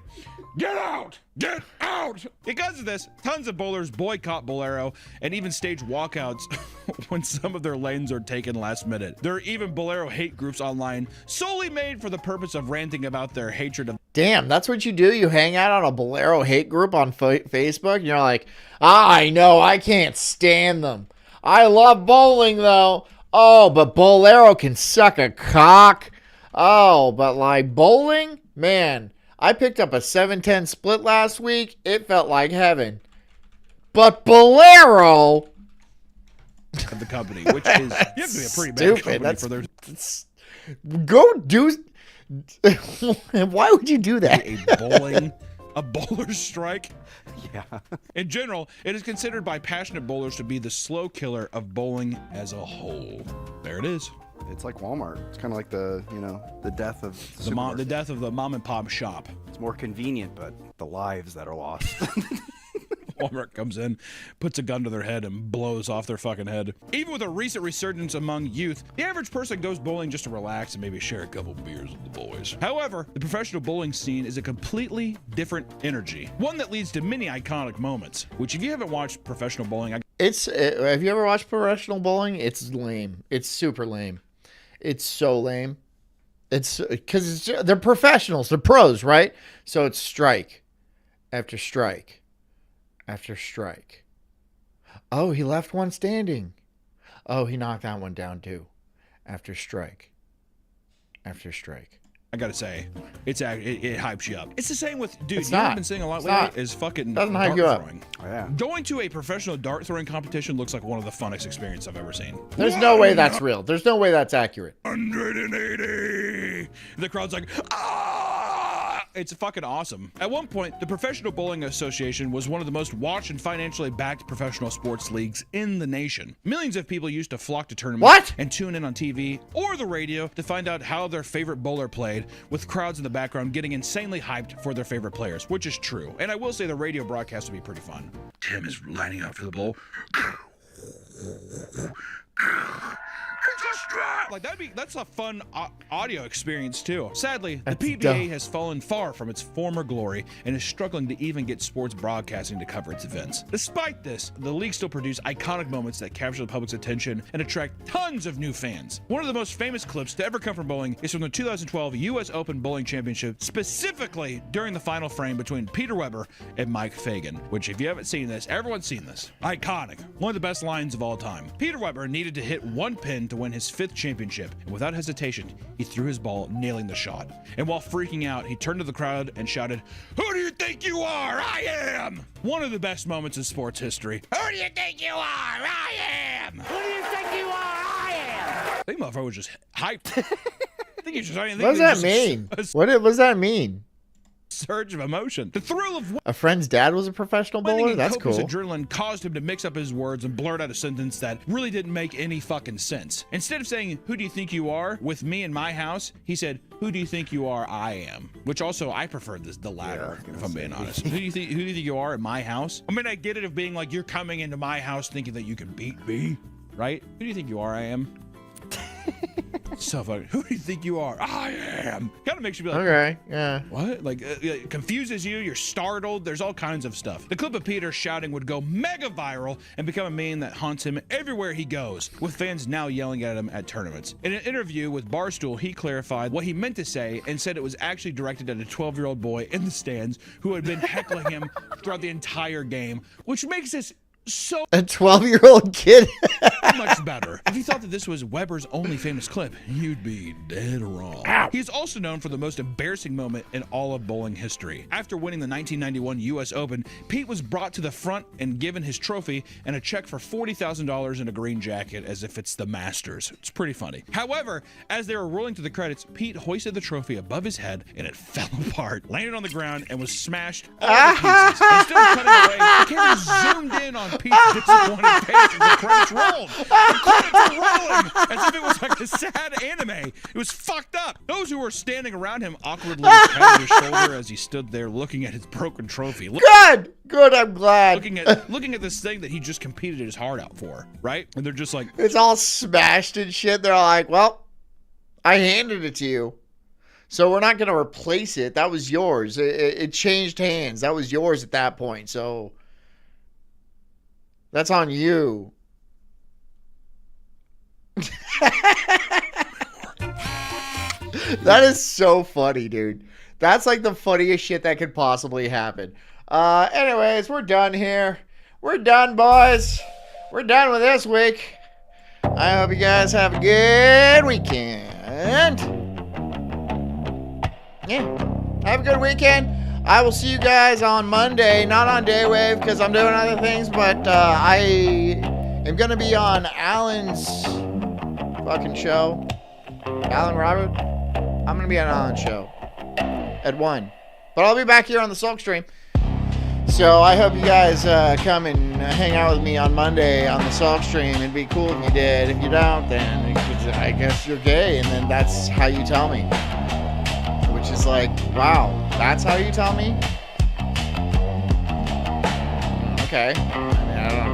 get out. Because of this, tons of bowlers boycott Bolero and even stage walkouts when some of their lanes are taken last minute. There are even Bolero hate groups online solely made for the purpose of ranting about their hatred of. Damn, that's what you do? You hang out on a Bolero hate group on Facebook and you're like, I know, I can't stand them. I love bowling though. Oh, but Bolero can suck a cock. Oh, but like bowling? Man, I picked up a 7-10 split last week. It felt like heaven. But Bolero... of the company, which is, you have to be a pretty bad company for their... Go do... Why would you do that? A bowler's strike? Yeah. In general, it is considered by passionate bowlers to be the slow killer of bowling as a whole. There it is. It's like Walmart. It's kind of like the death of the death of the mom and pop shop. It's more convenient, but the lives that are lost. Walmart comes in, puts a gun to their head, and blows off their fucking head. Even with a recent resurgence among youth, the average person goes bowling just to relax and maybe share a couple beers with the boys. However, the professional bowling scene is a completely different energy, one that leads to many iconic moments, which if you haven't watched professional bowling... have you ever watched professional bowling? It's lame. It's super lame. It's so lame. It's because they're professionals. They're pros, right? So it's strike after strike after strike. Oh, he left one standing. Oh, he knocked that one down too. After strike after strike. I gotta say, it hypes you up. It's the same with, dude, It's you know what not. I've been seeing a lot It's lately not. is fucking Doesn't dart hype you up. throwing. Oh, yeah. Going to a professional dart throwing competition looks like one of the funnest experiences I've ever seen. There's no way that's real. There's no way that's accurate. 180. The crowd's like, ah! It's fucking awesome. At one point, the Professional Bowling Association was one of the most watched and financially backed professional sports leagues in the nation. Millions of people used to flock to tournaments and tune in on TV or the radio to find out how their favorite bowler played, with crowds in the background getting insanely hyped for their favorite players, which is true. And I will say the radio broadcast would be pretty fun. Tim is lining up for the bowl. Like that's a fun audio experience too. Sadly, the PBA has fallen far from its former glory and is struggling to even get sports broadcasting to cover its events. Despite this, the league still produces iconic moments that capture the public's attention and attract tons of new fans. One of the most famous clips to ever come from bowling is from the 2012 U.S. Open Bowling Championship, specifically during the final frame between Peter Weber and Mike Fagan, which if you haven't seen this, everyone's seen this. Iconic. One of the best lines of all time. Peter Weber needed to hit one pin to win his 5th championship, and without hesitation, he threw his ball, nailing the shot. And while freaking out, he turned to the crowd and shouted, "Who do you think you are? I am!" One of the best moments in sports history. Who do you think you are? I am! Who do you think you are? I am! I think motherfucker was just hyped. I think he just, What does that mean? What does that mean? surge of emotion. The thrill of A friend's dad was a professional bowler? That's cool. Adrenaline caused him to mix up his words and blurt out a sentence that really didn't make any fucking sense. Instead of saying, "Who do you think you are?" with me in my house, he said, "Who do you think you are? I am." Which also, I prefer the latter, if I'm being honest. Who do you think you are at my house? I mean, I get it of being like, you're coming into my house thinking that you can beat me, right? Who do you think you are? I am. So funny. Who do you think you are? I am. Kind of makes you be like, okay, yeah. What? Like, it confuses you. You're startled. There's all kinds of stuff. The clip of Peter shouting would go mega viral and become a meme that haunts him everywhere he goes, with fans now yelling at him at tournaments. In an interview with Barstool, he clarified what he meant to say and said it was actually directed at a 12-year-old boy in the stands who had been heckling him throughout the entire game, which makes this so a 12-year-old kid. much better. If you thought that this was Weber's only famous clip, you'd be dead wrong. Ow. He's also known for the most embarrassing moment in all of bowling history. After winning the 1991 U.S. Open, Pete was brought to the front and given his trophy and a check for $40,000 in a green jacket as if it's the Masters. It's pretty funny. However, as they were rolling to the credits, Pete hoisted the trophy above his head and it fell apart, landed on the ground, and was smashed all to pieces. Instead of cutting away, the camera zoomed in on Pete's disappointed face as the credits rolled. The credits were rolling as if it was like a sad anime. It was fucked up. Those who were standing around him awkwardly patted his shoulder as he stood there looking at his broken trophy. Good, I'm glad. Looking at this thing that he just competed his heart out for, right? And they're just like, it's all smashed and shit. They're all like, well, I handed it to you, so we're not going to replace it. That was yours. It changed hands. That was yours at that point, so that's on you. That is so funny, dude. That's like the funniest shit that could possibly happen. Anyways, we're done here. We're done, boys. We're done with this week. I hope you guys have a good weekend. Yeah, have a good weekend. I will see you guys on Monday, not on Daywave because I'm doing other things, but I am going to be on Alan's fucking show. Alan Robert? I'm going to be on Alan's show at 1. But I'll be back here on the Sulk stream. So I hope you guys come and hang out with me on Monday on the Sulk stream. It'd be cool if you did. If you don't, then I guess you're gay, and then that's how you tell me. Which is like, wow, that's how you tell me? Okay. I don't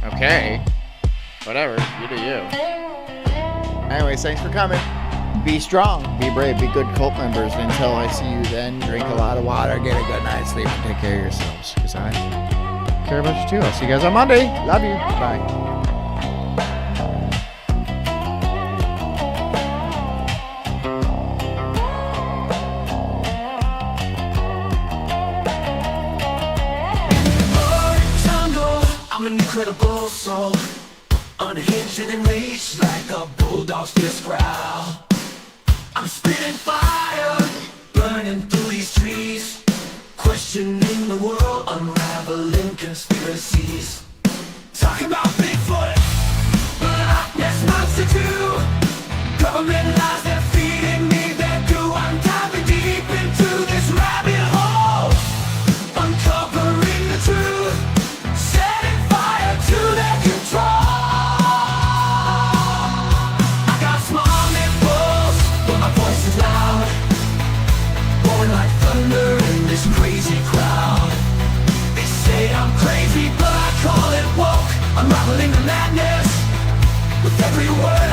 know. Okay. Whatever. You do you. Anyways, thanks for coming. Be strong, be brave, be good cult members. Until I see you then, drink a lot of water, get a good night's sleep, and take care of yourselves. Because I care about you too. I'll see you guys on Monday. Love you. Bye. I'm an incredible soul, unhinged and enraged like a bulldog's fierce growl. I'm spitting fire, burning through these trees, questioning the world, unraveling conspiracies. Talking about Bigfoot, but Loch Ness Monster too. Government lies, they're feeding me their goo. I'm diving deep into this rabbit hole, uncovering the truth, setting fire to their control. I got small nipples, but my voice is loud, roaring like thunder in this crazy crowd. They say I'm crazy, but I call it woke, unraveling the madness with every word.